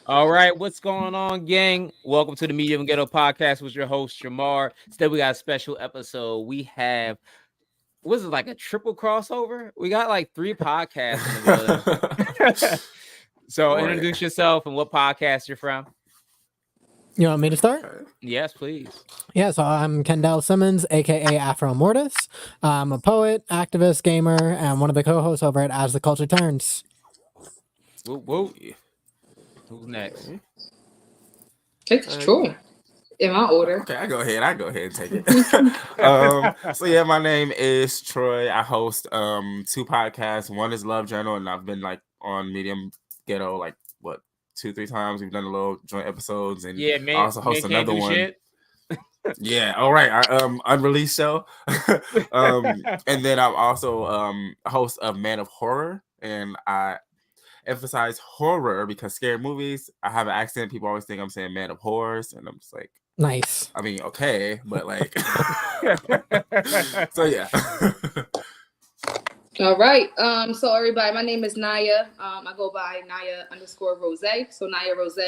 All right, what's going on, gang? Welcome to the Medium Ghetto Podcast with your host, Shamar. Today we got a special episode. We have, was it like a triple crossover? We got like three podcasts in the building. So Right. introduce yourself and what podcast you're from. You want me to start? Yes, please. Yeah, so I'm Kendall Simmons, aka Afro Mortis. I'm a poet, activist, gamer, and one of the co-hosts over at As the Culture Turns. Whoop, whoop. Who's next? It's Troy. In my order. Okay, I go ahead and take it. So yeah, my name is Troy. I host two podcasts. One is Love Journal, and I've been like on Medium Ghetto like what 2-3 times. We've done a little joint episodes, and Yeah, man. I also host man another one. Shit. Yeah, all right. Our unreleased show. And then I'm also host of Man of Horror, and I emphasize horror because scary movies. I have an accent. People always think I'm saying Man of Horrors, and I'm just like, Nice. I mean, okay, but like, so yeah. All right. So everybody, my name is Naya. I go by Naya_Rose. So Naya Rose.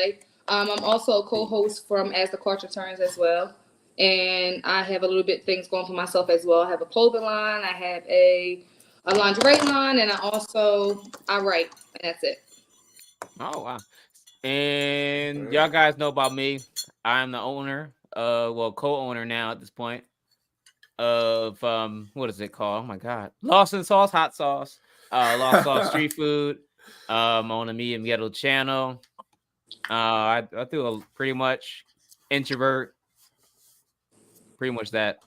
I'm also a co-host from As the Culture Turns as well. And I have a little bit things going for myself as well. I have a clothing line, I have a lingerie line, and I write, and that's it. Oh wow. And y'all guys know about me. I'm the owner, co-owner now at this point of what is it called? Oh my god. Lawson Sauce, hot sauce. Lost Sauce Street Food. On the Medium Ghetto channel. I do a pretty much introvert. Pretty much that.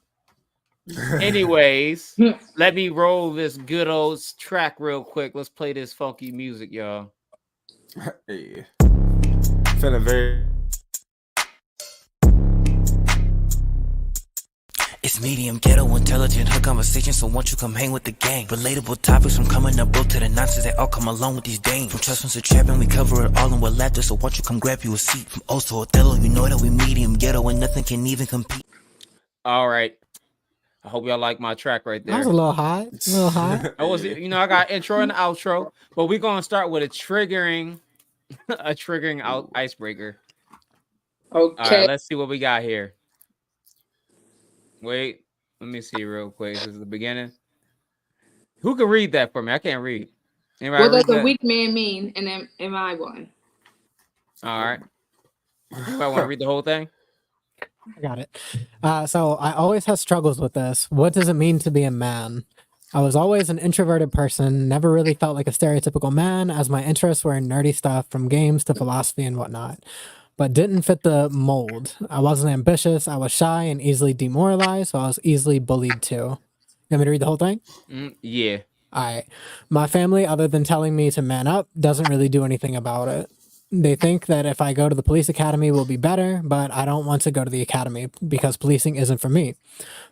Anyways, let me roll this good old track real quick. Let's play this funky music, y'all. Hey. Feeling very. It's medium ghetto intelligent hood conversation, so won't you come hang with the gang? Relatable topics from coming up broke to the nonsense, they all come along with these dames. From trust funds to trapping, we cover it all in with laughter, so won't you come grab you a seat? From Oso Othello, you know that we medium ghetto and nothing can even compete. All right. I hope y'all like my track right there. That was a little hot. I was, I got intro and outro, but we're gonna start with a triggering icebreaker. Okay. All right, let's see what we got here. Wait, let me see real quick. This is the beginning. Who can read that for me? I can't read. Anybody what does a weak man mean? And am I one? All right. Anybody want to read the whole thing? I got it. So I always had struggles with this. What does it mean to be a man? I was always an introverted person, never really felt like a stereotypical man, as my interests were in nerdy stuff from games to philosophy and whatnot, but didn't fit the mold. I wasn't ambitious, I was shy and easily demoralized, so I was easily bullied too. You want me to read the whole thing? Yeah. All right. My family, other than telling me to man up, doesn't really do anything about it. They think that if I go to the police academy, we'll be better, but I don't want to go to the academy because policing isn't for me.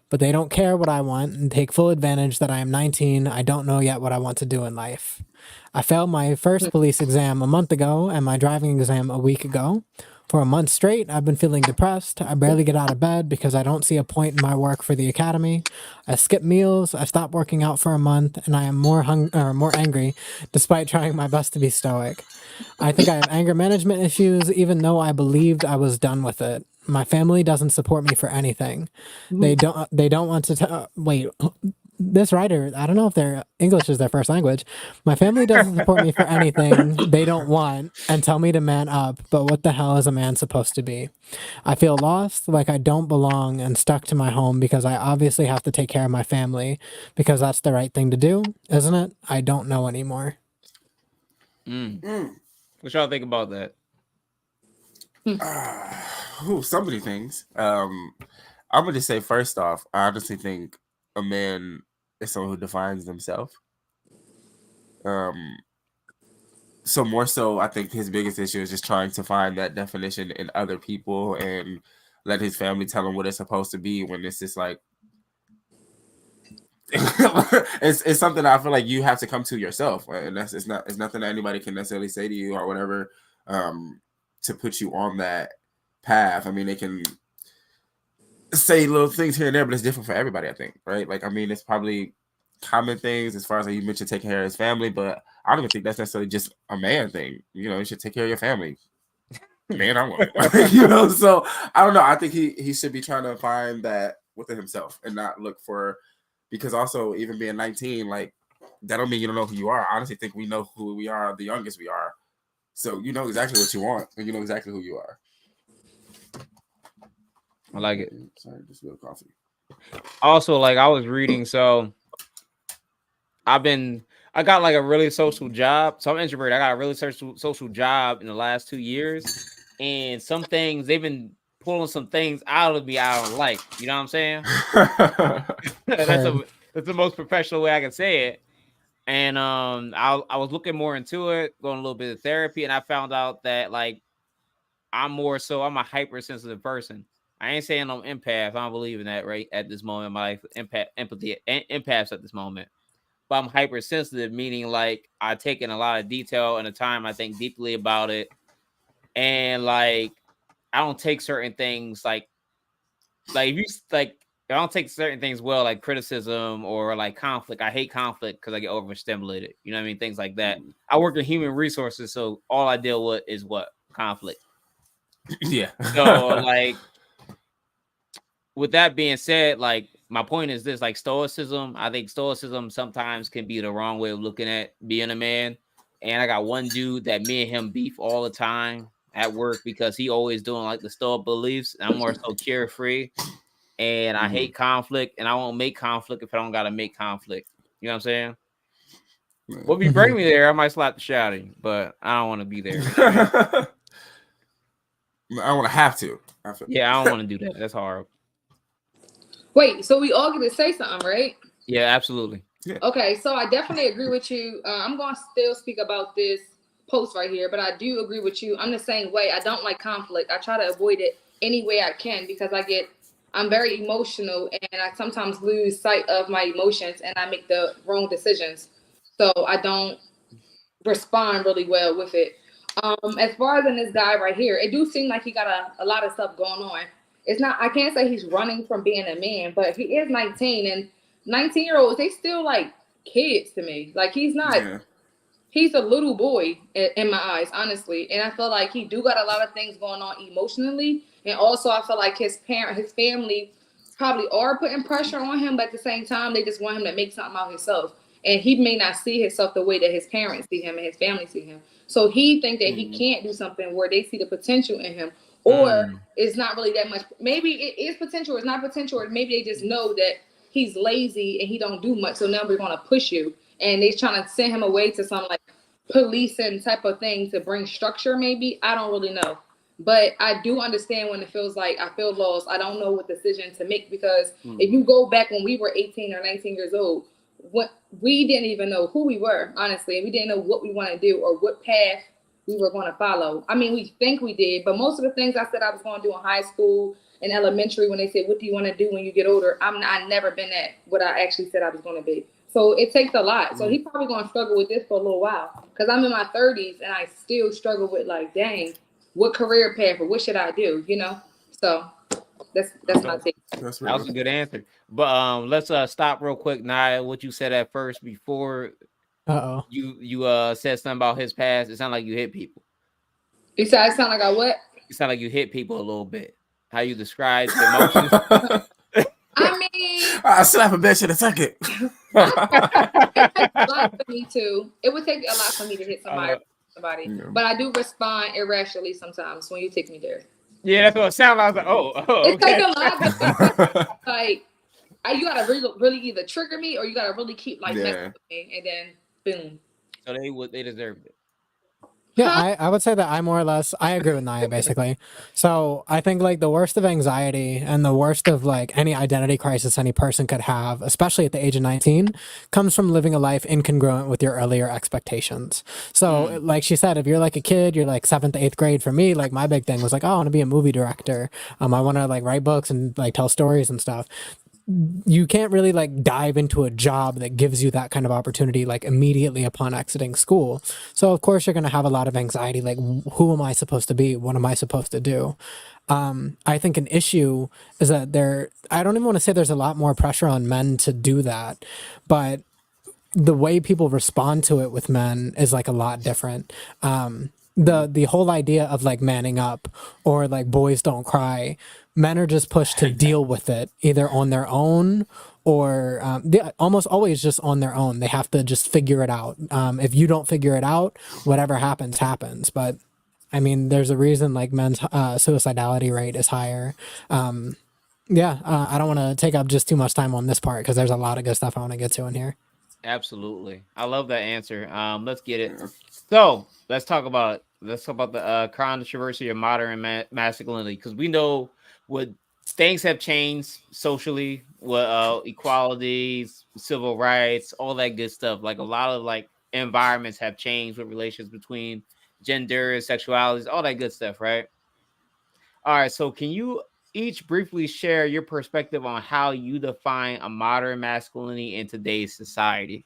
But they don't care what I want and take full advantage that I am 19. I don't know yet what I want to do in life. I failed my first police exam a month ago and my driving exam a week ago. For a month straight, I've been feeling depressed. I barely get out of bed because I don't see a point in my work for the academy. I skip meals, I stopped working out for a month, and I am more angry despite trying my best to be stoic. I think I have anger management issues even though I believed I was done with it. My family doesn't support me for anything. They don't want to wait. This writer, I don't know if their English is their first language. My family doesn't support me for anything they don't want and tell me to man up, but what the hell is a man supposed to be? I feel lost, like I don't belong and stuck to my home because I obviously have to take care of my family because that's the right thing to do, isn't it? I don't know anymore. What y'all think about that? So many things. I'm gonna just say first off, I honestly think a man is someone who defines themselves. So more so, I think his biggest issue is just trying to find that definition in other people and let his family tell him what it's supposed to be when it's just like it's something that I feel like you have to come to yourself, and it's nothing that anybody can necessarily say to you or whatever to put you on that path. I mean, they can say little things here and there, but it's different for everybody, I think, right? Like, I mean, it's probably common things as far as like you mentioned taking care of his family, but I don't even think that's necessarily just a man thing. You know, you should take care of your family. man, I want it. You know, so I don't know. I think he should be trying to find that within himself and not look for, because also even being 19, like that don't mean you don't know who you are. I honestly think we know who we are, the youngest we are. So you know exactly what you want and you know exactly who you are. I like it. Sorry, just a little coffee. Also, like I was reading, so I got like a really social job. So I'm introverted. I got a really social job in the last 2 years, and some things they've been pulling some things out of me I don't like. You know what I'm saying? That's the most professional way I can say it. And I was looking more into it, going a little bit of therapy, and I found out that like I'm a hypersensitive person. I ain't saying I'm empath. I don't believe in that right at this moment in my life. Empathy, empaths at this moment. But I'm hypersensitive, meaning like I take in a lot of detail and the time I think deeply about it. And like I don't take certain things like if you like I don't take certain things well, like criticism or like conflict. I hate conflict because I get overstimulated. You know what I mean? Things like that. I work in human resources, so all I deal with is what? Conflict. Yeah. So like with that being said, like my point is this, like stoicism, I think stoicism sometimes can be the wrong way of looking at being a man. And I got one dude that me and him beef all the time at work because he always doing like the stoic beliefs. And I'm more so carefree. And I hate conflict, and I won't make conflict if I don't gotta make conflict. You know what I'm saying? Well, if you bring me there, I might slap the shit out of you, but I don't want to be there. I want to have to. Yeah, I don't want to do that. That's hard. Wait, so we all get to say something, right? Yeah, absolutely. Yeah. Okay, so I definitely agree with you. I'm going to still speak about this post right here, but I do agree with you. I'm the same way. I don't like conflict. I try to avoid it any way I can because I'm very emotional and I sometimes lose sight of my emotions and I make the wrong decisions. So I don't respond really well with it. As far as in this guy right here, it do seem like he got a lot of stuff going on. It's not, I can't say he's running from being a man, but he is 19 and 19-year-olds, they still like kids to me. Like he's not, he's a little boy in my eyes, honestly. And I feel like he do got a lot of things going on emotionally. And also I feel like his family probably are putting pressure on him, but at the same time, they just want him to make something out himself. And he may not see himself the way that his parents see him and his family see him. So he think that he can't do something where they see the potential in him. Or it's not really that much. Maybe it is potential, it's not potential, or maybe they just know that he's lazy and he don't do much. So now we're going to push you. And they're trying to send him away to some like policing type of thing to bring structure, maybe. I don't really know. But I do understand when it feels like I feel lost. I don't know what decision to make because if you go back when we were 18 or 19 years old, we didn't even know who we were, honestly. And we didn't know what we want to do or what path we were going to follow. I mean, we think we did, but most of the things I said I was going to do in high school and elementary, when they said, what do you want to do when you get older? I never been at what I actually said I was going to be. So it takes a lot. So he's probably going to struggle with this for a little while because I'm in my 30s and I still struggle with like, dang, what career path or what should I do? You know? So that's my take. That was a good answer. But let's stop real quick, Nia. What you said at first before you said something about his past. It sounded like you hit people. You said I sound like I what? It sounded like you hit people a little bit. How you described emotions. I mean, I slap a bitch in a second. It takes a lot for me too. It would take a lot for me to hit somebody. But I do respond irrationally sometimes when you take me there. Yeah, that's what it sounded like. I was like, oh, okay. It takes a lot. Like, you gotta really either trigger me or you gotta really keep like messing with me, and then boom. So they deserved it. Yeah, I would say that I agree with Nia basically. So I think like the worst of anxiety and the worst of like any identity crisis any person could have, especially at the age of 19, comes from living a life incongruent with your earlier expectations. So like she said, if you're like a kid, you're like 7th, 8th grade. For me, like my big thing was like, oh, I want to be a movie director. I want to like write books and like tell stories and stuff. You can't really like dive into a job that gives you that kind of opportunity like immediately upon exiting school. So of course you're going to have a lot of anxiety, like who am I supposed to be? What am I supposed to do? I think an issue is that I don't even want to say there's a lot more pressure on men to do that, but the way people respond to it with men is like a lot different. the whole idea of like manning up or like boys don't cry, men are just pushed to deal with it either on their own or almost always just on their own. They have to just figure it out. If you don't figure it out, whatever happens. But I mean, there's a reason like men's suicidality rate is higher. I don't want to take up just too much time on this part because there's a lot of good stuff I want to get to in here. Absolutely, I love that answer. Let's get it. So let's talk about the controversy of modern masculinity, because we know what things have changed socially, what equalities, civil rights, all that good stuff. Like a lot of like environments have changed with relations between gender, sexualities, all that good stuff, right? All right, so can you each briefly share your perspective on how you define a modern masculinity in today's society?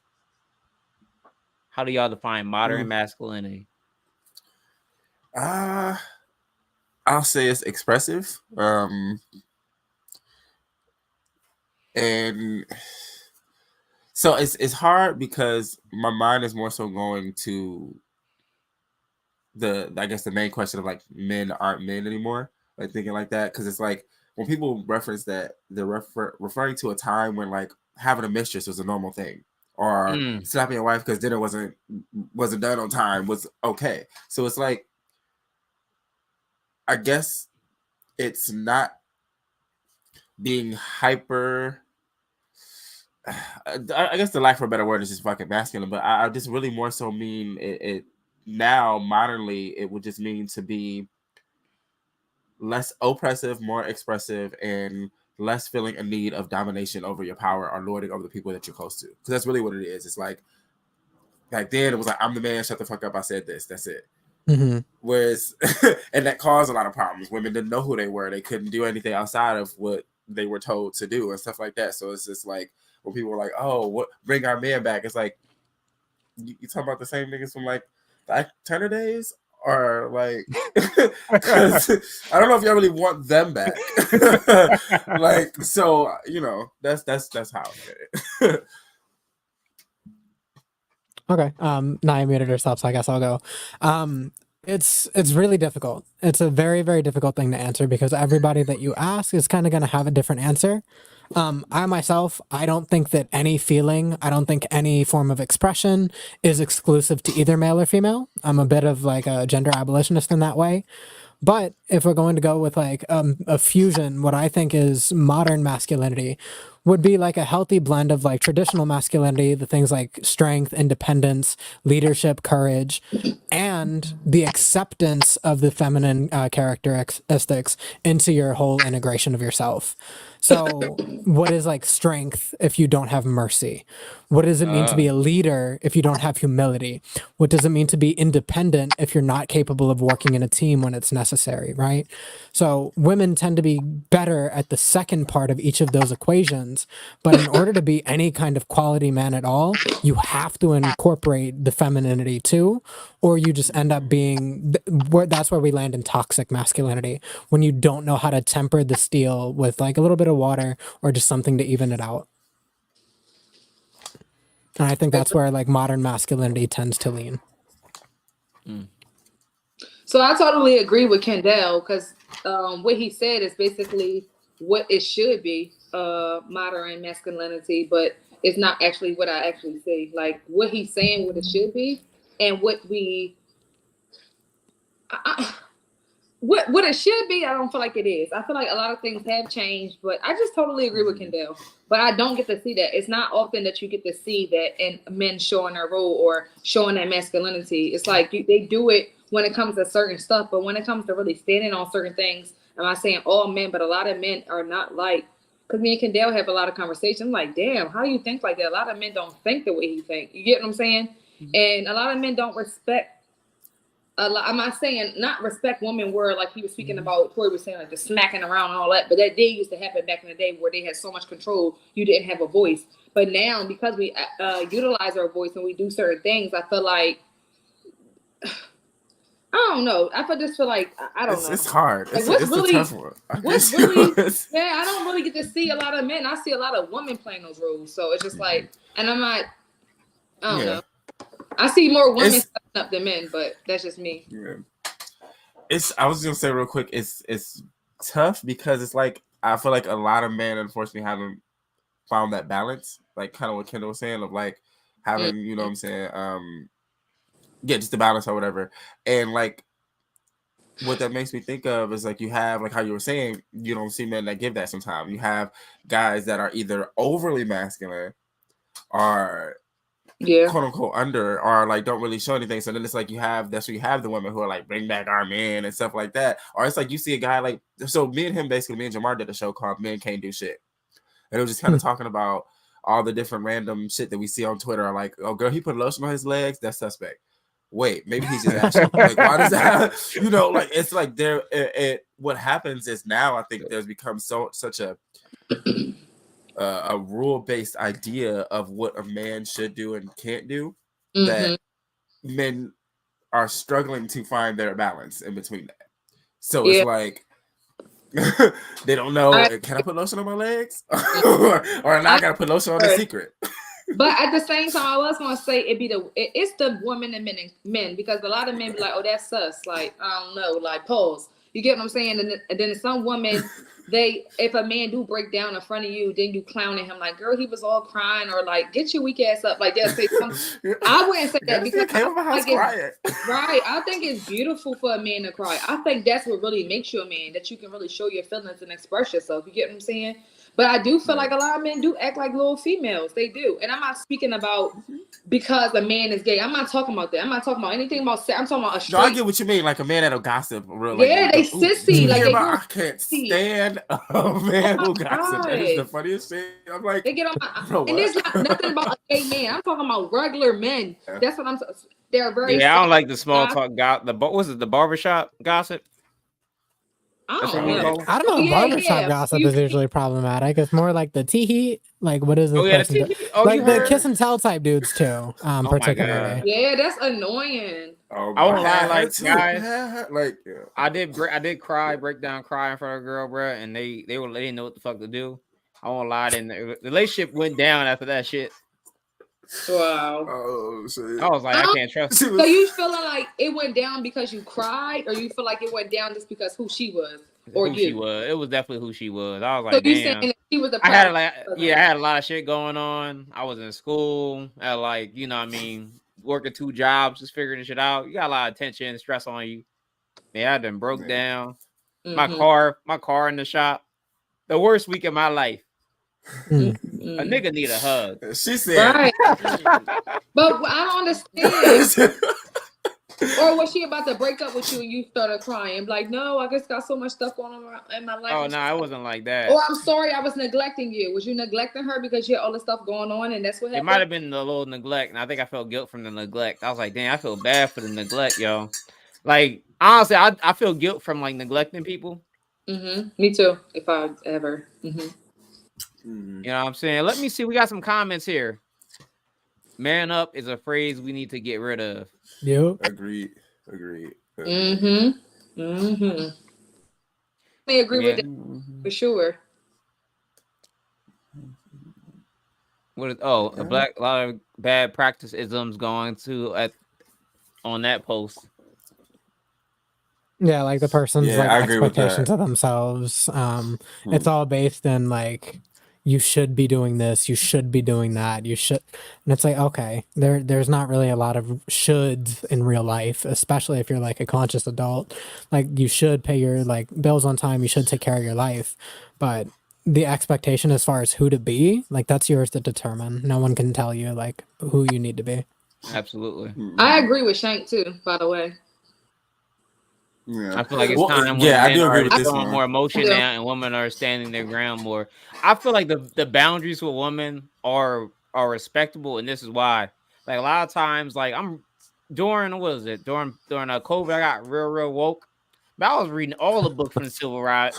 How do y'all define modern masculinity? I'll say it's expressive. And so it's hard because my mind is more so going to I guess the main question of like men aren't men anymore, like thinking like that, because it's like when people reference that, they're referring to a time when like having a mistress was a normal thing, or slapping your wife because dinner wasn't done on time was okay. So it's like, I guess it's not being hyper. I guess the lack for a better word is just fucking masculine, but I just really more so mean it now modernly. It would just mean to be less oppressive, more expressive, and less feeling a need of domination over your power or lording over the people that you're close to. Because that's really what it is. It's like back then it was like, I'm the man, shut the fuck up, I said this, that's it. Mm-hmm. Whereas, and that caused a lot of problems. Women didn't know who they were. They couldn't do anything outside of what they were told to do and stuff like that. So it's just like, when people were like, oh, what, bring our man back. It's like, you talking about the same niggas from like the Turner days? Or like, because I don't know if y'all really want them back. Like, so, you know, that's how I get it. Okay. Naya muted herself, so I guess I'll go. It's really difficult. It's a very, very difficult thing to answer because everybody that you ask is kind of going to have a different answer. I myself, I don't think that any feeling, I don't think any form of expression is exclusive to either male or female. I'm a bit of like a gender abolitionist in that way. But if we're going to go with like a fusion, what I think is modern masculinity would be like a healthy blend of like traditional masculinity, the things like strength, independence, leadership, courage, and the acceptance of the feminine characteristics into your whole integration of yourself. So what is like strength if you don't have mercy? What does it mean to be a leader if you don't have humility? What does it mean to be independent if you're not capable of working in a team when it's necessary, right? So women tend to be better at the second part of each of those equations, but in order to be any kind of quality man at all, you have to incorporate the femininity too, or you just end up being, that's where we land in toxic masculinity, when you don't know how to temper the steel with like a little bit of water or just something to even it out. And I think that's where like modern masculinity tends to lean. So I totally agree with Kendall because what he said is basically what it should be, modern masculinity, but it's not actually what I actually say. Like what he's saying, what it should be, and what what it should be, I don't feel like it is. I feel like a lot of things have changed, but I just totally agree with Kendall. But I don't get to see that. It's not often that you get to see that in men showing their role or showing that masculinity. It's like they do it when it comes to certain stuff, but when it comes to really standing on certain things, I'm not saying all men, but a lot of men are not like, because me and Kendall have a lot of conversations. I'm like, damn, how do you think like that? A lot of men don't think the way he thinks. You get what I'm saying? And a lot of men don't respect. I'm not saying not respect women where like he was speaking about, Tori was saying like the smacking around and all that, but that did used to happen back in the day where they had so much control, you didn't have a voice. But now because we utilize our voice and we do certain things, I feel like, I don't know. Just feel like, I don't know. It's hard. Like, it's really, a tough one. Yeah, I don't really get to see a lot of men. I see a lot of women playing those roles. So it's just like, and I'm not, I don't know. I see more women It's- stepping up than men, but that's just me. Yeah. I was gonna say real quick, it's tough because it's like I feel like a lot of men unfortunately haven't found that balance, like kind of what Kendall was saying of like having, you know what I'm saying, yeah, just the balance or whatever. And like what that makes me think of is like you have like how you were saying, you don't see men that give that sometimes. You have guys that are either overly masculine or Yeah. quote unquote under or like don't really show anything. So then it's like that's where you have the women who are like bring back our men and stuff like that. Or it's like you see a guy like, so me and Jamar did a show called Men Can't Do Shit. And it was just kind of talking about all the different random shit that we see on Twitter. Like, oh girl, he put lotion on his legs, that's suspect. Wait, maybe he's just ashy. Like, why does that? You know, like it's like what happens is now I think there's become such a rule-based idea of what a man should do and can't do that men are struggling to find their balance in between that. So it's like they don't know, can I put lotion on my legs? or now I gotta put lotion on the secret. But at the same time, I was gonna say it's the women and men because a lot of men be like, oh, that's sus. Like, I don't know, like pause. You get what I'm saying? And then some women, if a man do break down in front of you, then you clowning him like, girl, he was all crying, or like, get your weak ass up. Like they'll say something. I wouldn't say that because right. I think it's beautiful for a man to cry. I think that's what really makes you a man, that you can really show your feelings and express yourself. You get what I'm saying? But I do feel like a lot of men do act like little females. They do. And I'm not speaking about because a man is gay. I'm not talking about that. I'm not talking about anything about sex. I'm talking about a straight. No, I get what you mean. Like a man that'll gossip. Real, like, yeah, they sissy. Like I can't stand a man who gossip. That is the funniest thing. I'm like, they get on my, and there's not nothing about a gay man. I'm talking about regular men. Yeah. That's what I'm saying. They're very. Yeah, I don't like the small talk. The barbershop gossip? I don't know. Barbershop gossip is usually problematic. It's more like the tee-hee. Like, what is this person do? Like the kiss and tell type dudes too, particularly. Yeah, that's annoying. I won't lie, like guys, like I did break down cry in front of a girl, bro, and they didn't know what the fuck to do. I won't lie, and the relationship went down after that shit. Wow. Oh shit. I was like, I can't trust you. So you feeling like it went down because you cried, or you feel like it went down just because who she was, or who you? She was. It was definitely who she was. I was like, so you damn. saying she was I had I had a lot of shit going on. I was in school. I had like, you know what I mean, working 2 jobs, just figuring this shit out. You got a lot of tension and stress on you. Man, I done broke down. My car in the shop. The worst week of my life. A nigga need a hug. She said, right. But I don't understand. Or was she about to break up with you and you started crying? Like, no, I just got so much stuff going on in my life. Oh, no, it wasn't like that. Or I'm sorry, I was neglecting you. Was you neglecting her because you had all the stuff going on and that's what happened? It might have been a little neglect, and I think I felt guilt from the neglect. I was like, damn, I feel bad for the neglect, yo. Like, honestly, I feel guilt from like neglecting people. Me too, if I ever. You know what I'm saying? Let me see. We got some comments here. Man up is a phrase we need to get rid of. Yep. Agreed. I agree with that for sure. What is a lot of bad practice isms going to on that post. Yeah, like the person's expectations of themselves. It's all based in like, you should be doing this, you should be doing that, you should, and it's like, okay, there's not really a lot of shoulds in real life, especially if you're like a conscious adult. Like, you should pay your like bills on time, you should take care of your life, but the expectation as far as who to be, like, that's yours to determine. No one can tell you like who you need to be. Absolutely. I agree with Shank too, by the way. Yeah. I feel like it's time when I do agree with this one. More emotion now, and women are standing their ground more. I feel like the boundaries with women are respectable, and this is why. Like, a lot of times, like, I'm during COVID, I got real woke. But I was reading all the books from the civil rights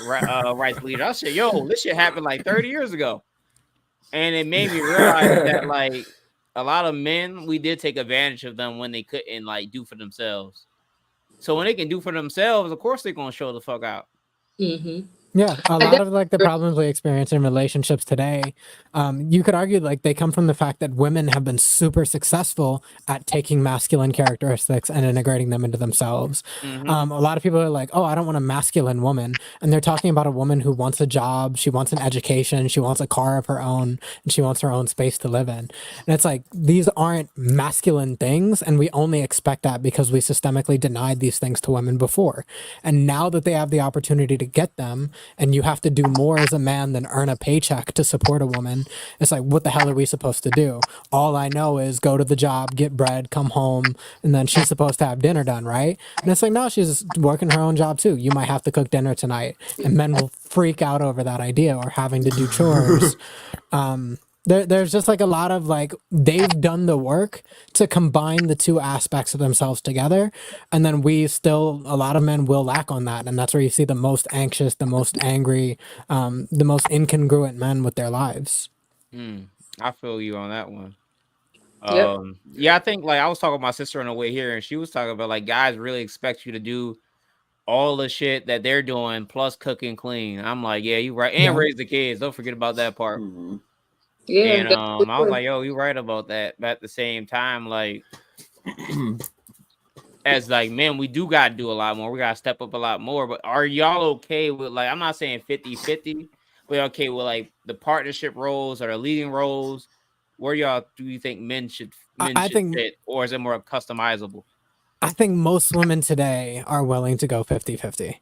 leader. I said, yo, this shit happened like 30 years ago, and it made me realize that like a lot of men, we did take advantage of them when they couldn't like do for themselves. So when they can do for themselves, of course they're gonna show the fuck out. Yeah, a lot of like the problems we experience in relationships today, you could argue like they come from the fact that women have been super successful at taking masculine characteristics and integrating them into themselves. A lot of people are like, "Oh, I don't want a masculine woman," and they're talking about a woman who wants a job, she wants an education, she wants a car of her own, and she wants her own space to live in. And it's like these aren't masculine things, and we only expect that because we systemically denied these things to women before. And now that they have the opportunity to get them, and you have to do more as a man than earn a paycheck to support a woman, it's like, what the hell are we supposed to do? All I know is go to the job, get bread, come home, and then she's supposed to have dinner done, right? And it's like, no, she's working her own job too. You might have to cook dinner tonight. And men will freak out over that idea, or having to do chores. There's just like a lot of like, they've done the work to combine the two aspects of themselves together, and then a lot of men will lack on that, and that's where you see the most anxious, the most angry, the most incongruent men with their lives. I feel you on that one. Yep. Yeah, I think like I was talking with my sister on the way here, and she was talking about like guys really expect you to do all the shit that they're doing plus cook and clean. I'm like, yeah, you right, and Yeah. raise the kids. Don't forget about that part. Yeah. And I was like, yo, you right about that. But at the same time, like as like men, we do gotta do a lot more. We gotta step up a lot more. But are y'all okay with like, I'm not saying 50-50, but okay with like the partnership roles or the leading roles? Where y'all do you think men should I think fit, or is it more customizable? I think most women today are willing to go 50-50.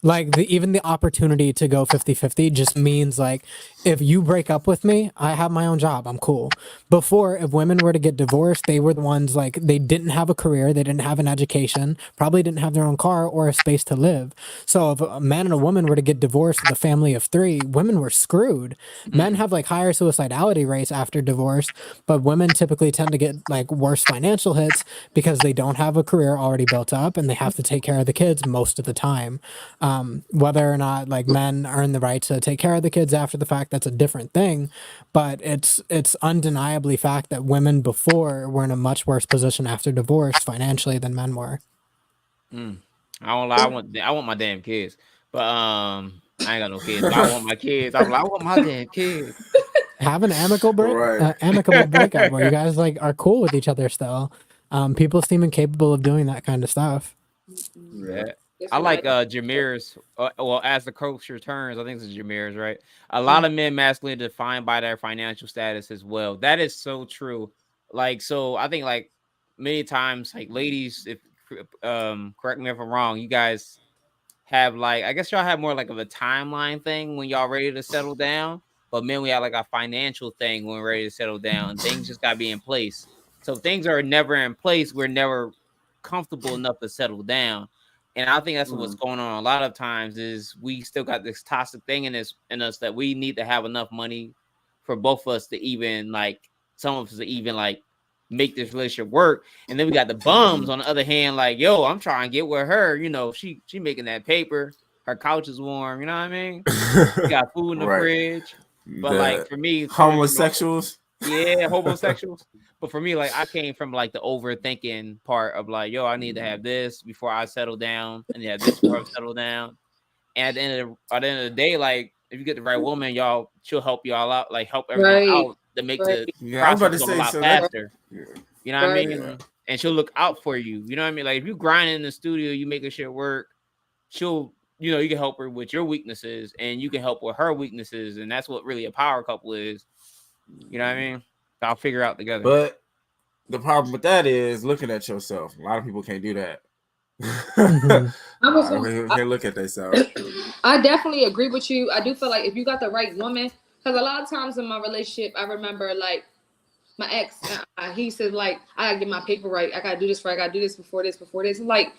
Like even the opportunity to go 50-50 just means like, if you break up with me, I have my own job, I'm cool. Before, if women were to get divorced, they were the ones like, they didn't have a career, they didn't have an education, probably didn't have their own car or a space to live. So if a man and a woman were to get divorced with a family of 3, women were screwed. Men have like higher suicidality rates after divorce, but women typically tend to get like worse financial hits because they don't have a career already built up and they have to take care of the kids most of the time. Whether or not like men earn the right to take care of the kids after the fact, that's a different thing. But it's undeniably fact that women before were in a much worse position after divorce financially than men were. I don't lie. I want my damn kids, but I ain't got no kids. But I want my kids. I'm like, I want my damn kids. Have an amicable breakup where you guys like are cool with each other still. People seem incapable of doing that kind of stuff. Yeah. I like Jameer's. Well, as the coach returns, I think it's Jameer's, right? A lot of men masculine defined by their financial status as well. That is so true. Like, so I think like many times, like ladies, if correct me if I'm wrong, you guys have like, I guess y'all have more like of a timeline thing when y'all ready to settle down. But men, we have like a financial thing when we're ready to settle down. Things just gotta be in place. So if things are never in place, we're never comfortable enough to settle down. And I think that's what's going on a lot of times is we still got this toxic thing in us that we need to have enough money for both of us to even like some of us to even like make this relationship work. And then we got the bums on the other hand, like, yo, I'm trying to get with her. You know, she making that paper, her couch is warm, you know what I mean? We got food in the fridge. But like for me, homosexuals. Yeah, homosexuals. But for me, like I came from like the overthinking part of like, yo, I need to have this before I settle down, and have this before I settle down. And at the end of the day, like if you get the right woman, she'll help y'all out, like help everyone out to make the process go a lot faster. You know what I mean? Yeah. And she'll look out for you. You know what I mean? Like if you grinding in the studio, you making shit work, she'll, you can help her with your weaknesses, and you can help with her weaknesses, and that's what really a power couple is. You know what I mean? I'll figure out together. But the problem with that is looking at yourself. A lot of people can't do that. They look at themselves. I definitely agree with you. I do feel like if you got the right woman, because a lot of times in my relationship, I remember like my ex, he said like, I gotta get my paper right. I gotta do this right. I gotta do this before this. Like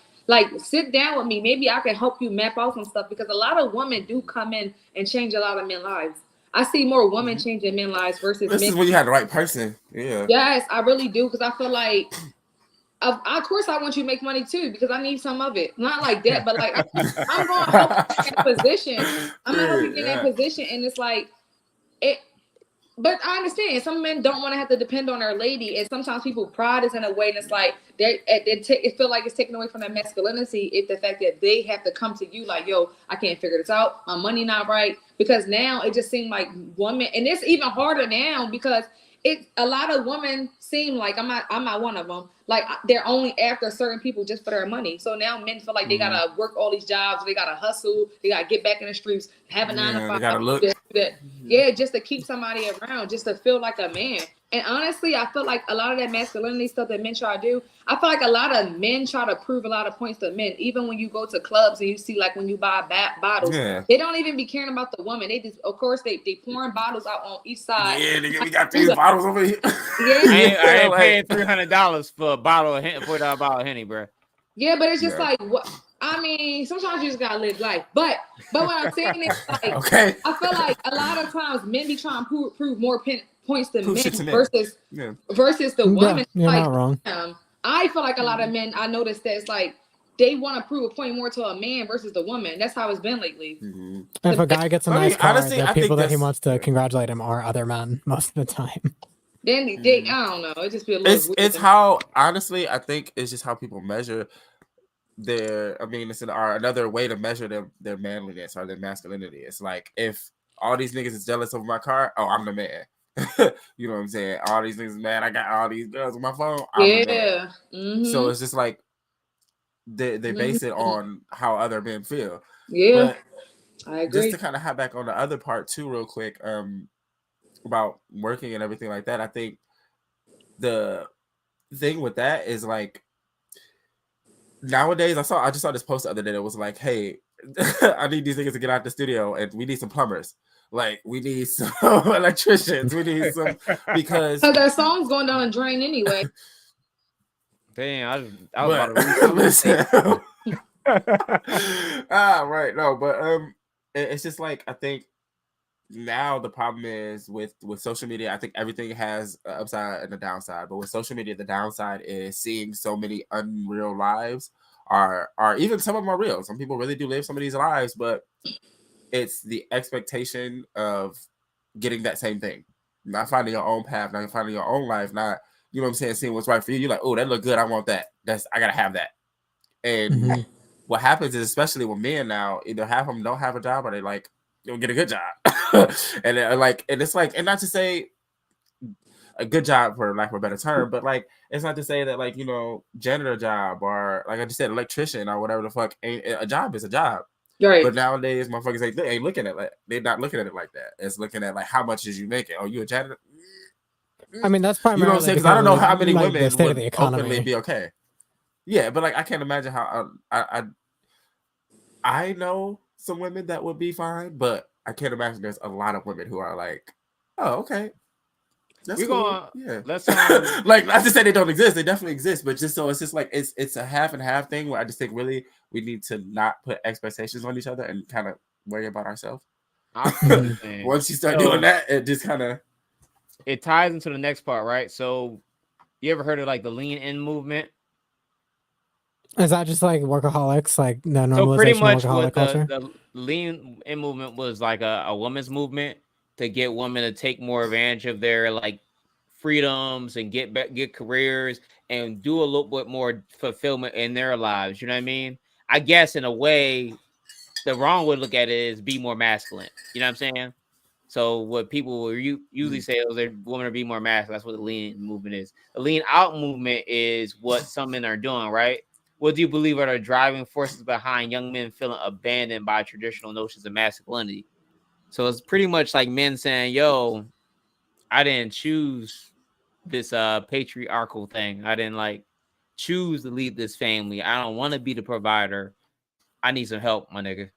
sit down with me. Maybe I can help you map out some stuff, because a lot of women do come in and change a lot of men's lives. I see more women changing men's lives versus men. This is when you have the right person. Yeah. Yes, I really do, because I feel like, of course, I want you to make money too, because I need some of it. Not like that, but like I'm going to help you get in that position. I'm going to help you get in that position, and it's like But I understand some men don't want to have to depend on their lady, and sometimes people pride is in a way that's like it feel like it's taken away from their masculinity if the fact that they have to come to you like, yo, I can't figure this out, my money not right, because now it just seemed like women, and it's even harder now because a lot of women seem like I'm not one of them. Like they're only after certain people just for their money. So now men feel like they gotta work all these jobs, they gotta hustle, they gotta get back in the streets, have a 9 to 5. They gotta look. Yeah, just to keep somebody around, just to feel like a man. And honestly, I feel like a lot of that masculinity stuff that men try to do, I feel like a lot of men try to prove a lot of points to men. Even when you go to clubs and you see, like, when you buy bottles, they don't even be caring about the woman. They just, of course, they pouring bottles out on each side. Yeah, we got these bottles over here. I ain't paying $300 for a bottle of for a bottle of Henny, bro. Yeah, but it's just like, what? I mean, sometimes you just gotta live life. But what I'm saying is, like, okay. I feel like a lot of times men be trying to prove more points to men versus the women. You're like, not wrong. I feel like a lot of men, I noticed that it's like they want to prove a point more to a man versus the woman. That's how it's been lately. If a guy gets a nice car, honestly, the people that he wants to congratulate him are other men most of the time. Then I don't know. It just be a little. It's how, honestly, I think it's just how people measure their. I mean, it's another way to measure their manliness or their masculinity. It's like, if all these niggas is jealous over my car, oh, I'm the man. You know what I'm saying? All these niggas, man, I got all these girls on my phone. I'm the man. Mm-hmm. So it's just like they base it on how other men feel. Yeah, but I agree. Just to kind of hop back on the other part too, real quick, about working and everything like that. I think the thing with that is, like, nowadays, I just saw this post the other day that was like, hey, I need these niggas to get out the studio and we need some plumbers. Like, we need some electricians. We need some, because their song's going down the drain anyway. Damn, I was about to listen. Right. No, but it's just like, I think now the problem is with social media. I think everything has an upside and a downside, but with social media, the downside is seeing so many unreal lives, are even some of them are real. Some people really do live some of these lives, but it's the expectation of getting that same thing, not finding your own path, not finding your own life, not, you know what I'm saying, seeing what's right for you. You're like, oh, that look good, I want that. I gotta have that. And what happens is, especially with men now, either half of them don't have a job or they like, you'll get a good job. And it's like, and not to say a good job for lack of a better term, but like, it's not to say that, like, you know, janitor job or, like I just said, electrician or whatever the fuck, ain't a job is a job. Right. But nowadays, motherfuckers ain't looking at it. They're not looking at it like that. It's looking at, like, how much is you making? Oh, you a janitor? I mean, that's primarily, you know what I'm saying? Because I don't know how many like, women the state would of the economy. openly be okay. Yeah, but like, I can't imagine how I know some women that would be fine, but I can't imagine there's a lot of women who are like, oh, okay. That's cool. Yeah. Let's like, not to say they don't exist, they definitely exist, but just so it's just like it's a half and half thing where I just think really we need to not put expectations on each other and kind of worry about ourselves. Once you start doing that, it just kind of it ties into the next part, right? So you ever heard of like the lean in movement? Is that just like workaholics, like the normalization so pretty much of workaholic what culture? the lean in movement was like a woman's movement to get women to take more advantage of their like freedoms and get careers and do a little bit more fulfillment in their lives. You know what I mean? I guess in a way, the wrong way to look at it is be more masculine. You know what I'm saying? So what people will usually say is they're women to be more masculine. That's what the lean movement is. The lean out movement is what some men are doing, right? What do you believe are the driving forces behind young men feeling abandoned by traditional notions of masculinity? So it's pretty much like men saying, yo, I didn't choose this patriarchal thing. I didn't like choose to lead this family. I don't want to be the provider. I need some help, my nigga.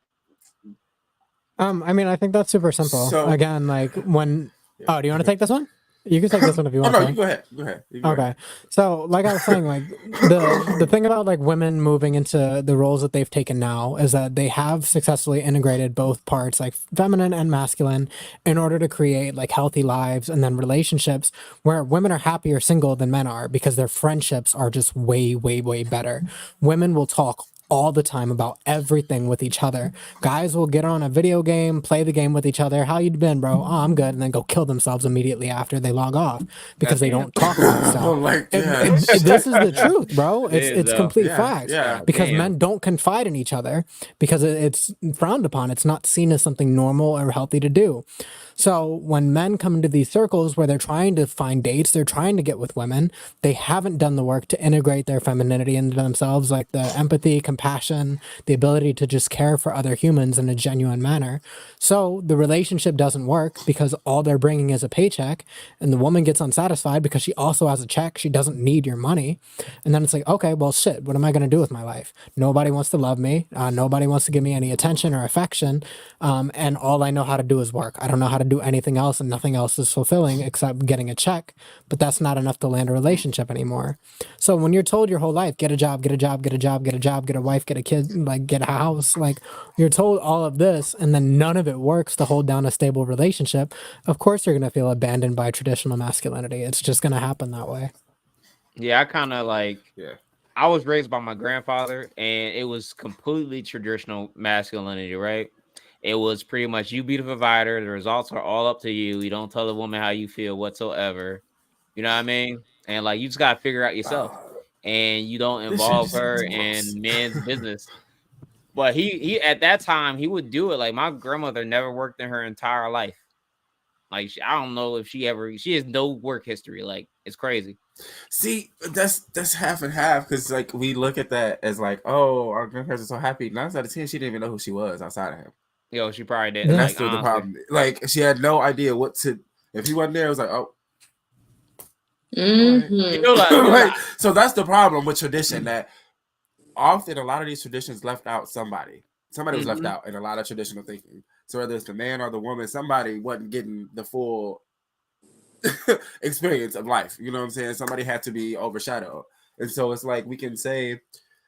I mean, I think that's super simple. So, again, like when do you want to take this one? You can take this one if you want. Oh no, you go ahead. Go ahead. Okay. So, like I was saying, like the thing about like women moving into the roles that they've taken now is that they have successfully integrated both parts, like feminine and masculine, in order to create like healthy lives and then relationships where women are happier single than men are because their friendships are just way, way, way better. Women will talk all the time about everything with each other. Guys will get on a video game, play the game with each other. How you been, bro? Oh, I'm good. And then go kill themselves immediately after they log off because they Goddamn. don't talk about stuff. Like, This is the truth, bro. It is, It's though. complete facts. yeah. Because Damn. men don't confide in each other because it's frowned upon. It's not seen as something normal or healthy to do. So when men come into these circles where they're trying to find dates, they're trying to get with women, they haven't done the work to integrate their femininity into themselves, like the empathy, compassion, the ability to just care for other humans in a genuine manner. So the relationship doesn't work because all they're bringing is a paycheck, and the woman gets unsatisfied because she also has a check. She doesn't need your money. And then it's like, okay, well, shit, what am I going to do with my life? Nobody wants to love me. Nobody wants to give me any attention or affection. And all I know how to do is work. I don't know how to do anything else, and nothing else is fulfilling except getting a check, but that's not enough to land a relationship anymore. So when you're told your whole life, get a job, get a job, get a job, get a job, get a wife, get a kid, like get a house, like you're told all of this and then none of it works to hold down a stable relationship, of course you're going to feel abandoned by traditional masculinity. It's just going to happen that way. Yeah, I kind of like. Yeah. I was raised by my grandfather, and it was completely traditional masculinity, right? It was pretty much you be the provider. The results are all up to you. You don't tell the woman how you feel whatsoever. You know what I mean? And like you just gotta figure out yourself, and you don't This shit involve just her sounds gross. in men's business. But he at that time he would do it. Like my grandmother never worked in her entire life. Like I don't know if she has no work history. Like it's crazy. See, that's half and half because like we look at that as like, oh, our grandparents are so happy. 9 out of 10, she didn't even know who she was outside of him, Yo, she probably didn't. and Yeah. that's Like still the honestly. problem. Like she had no idea what to. If he wasn't there, it was like, oh, Mm-hmm. like, so that's the problem with tradition that often a lot of these traditions left out somebody. Somebody was left Mhm. out in a lot of traditional thinking. So whether it's the man or the woman, somebody wasn't getting the full experience of life. You know what I'm saying? Somebody had to be overshadowed. And so it's like we can say,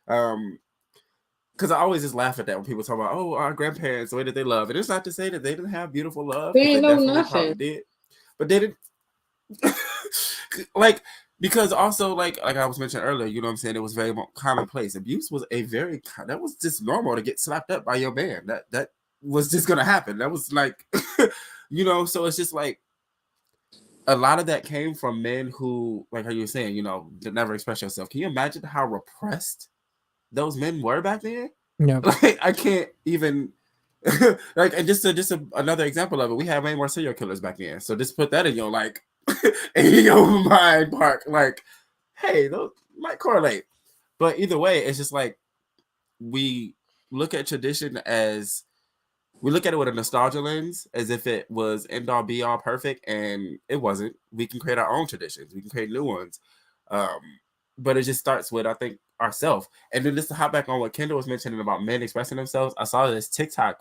because I always just laugh at that when people talk about, oh, our grandparents, the way that they love. And it's not to say that they didn't have beautiful love, They because ain't they know definitely nothing. probably did. But they didn't like, because also like I was mentioning earlier, you know what I'm saying, it was very commonplace. Abuse was that was just normal to get slapped up by your man. That was just gonna happen. That was like you know, so it's just like a lot of that came from men who, like how you were saying, you know, did never express yourself. Can you imagine how repressed those men were back then? Yeah. Like I can't even like, and just another example of it. We had way more serial killers back then. So just put that in your like in your mind park. Like, hey, those might correlate. But either way, it's just like we look at tradition as we look at it with a nostalgia lens, as if it was end all be all perfect, and it wasn't. We can create our own traditions. We can create new ones. Um, but it just starts with, I think, ourselves. And then just to hop back on what Kendall was mentioning about men expressing themselves, I saw this TikTok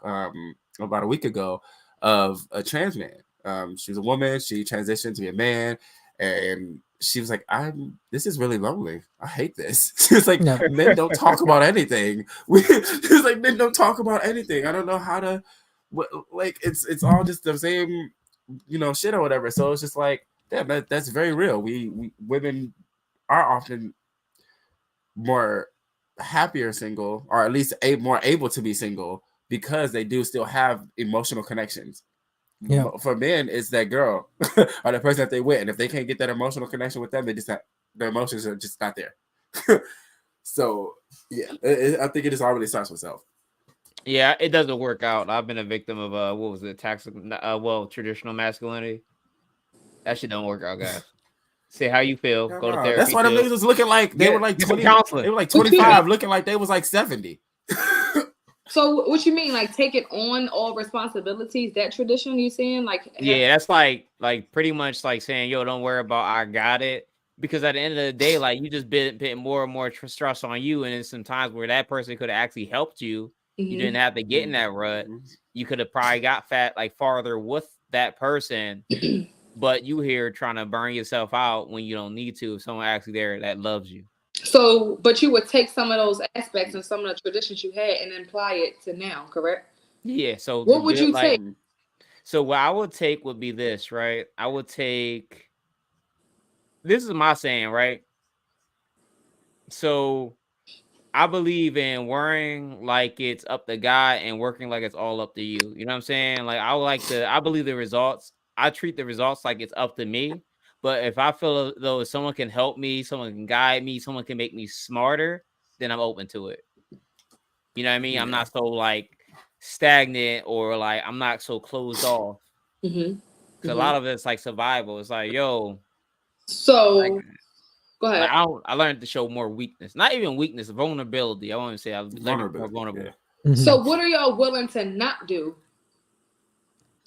about a week ago of a trans man. She was a woman. She transitioned to be a man, and she was like, this is really lonely. I hate this. She was like, Yeah. men don't talk about anything. She was like, men don't talk about anything. I don't know how to, like, it's all just the same, you know, shit or whatever. So it's just like, damn, that's very real. We women are often more happier single, or at least more able to be single, because they do still have emotional connections. Yeah. For men, it's that girl or the person that they with, and if they can't get that emotional connection with them, they just not, their emotions are just not there. So yeah, I think it just already starts with self. Yeah, it doesn't work out. I've been a victim of what was it, traditional masculinity. That shit don't work out, guys. Say how you feel. Go to That's therapy why them too. niggas was looking like they were like Get some 20. counseling. They were like 25, looking like they was like 70. So what you mean, like taking on all responsibilities? That tradition you saying, like Yeah, that's like pretty much like saying, yo, don't worry about I got it. Because at the end of the day, like you just putting more and more stress on you, and then some times where that person could have actually helped you, you didn't have to get in that rut. You could have probably got fat like farther with that person, but you here trying to burn yourself out when you don't need to. If someone actually there that loves you. So, but you would take some of those aspects and some of the traditions you had and apply it to now, correct? Yeah. So What would you take? So what I would take would be this, right? I would take. This is my saying, right? So I believe in worrying like it's up to God and working like it's all up to you. You know what I'm saying? Like I believe the results. I treat the results like it's up to me. But if I feel though someone can help me, someone can guide me, someone can make me smarter, then I'm open to it. You know what I mean? I'm Yeah. not so like stagnant or like I'm not so closed off. Mm-hmm. Cause a Mm-hmm. lot of it's like survival. It's like, yo, like So go ahead. I learned to show more weakness. Not even weakness, vulnerability. I want to say I learned to be more Vulnerability. vulnerable. Yeah. So what are y'all willing to not do?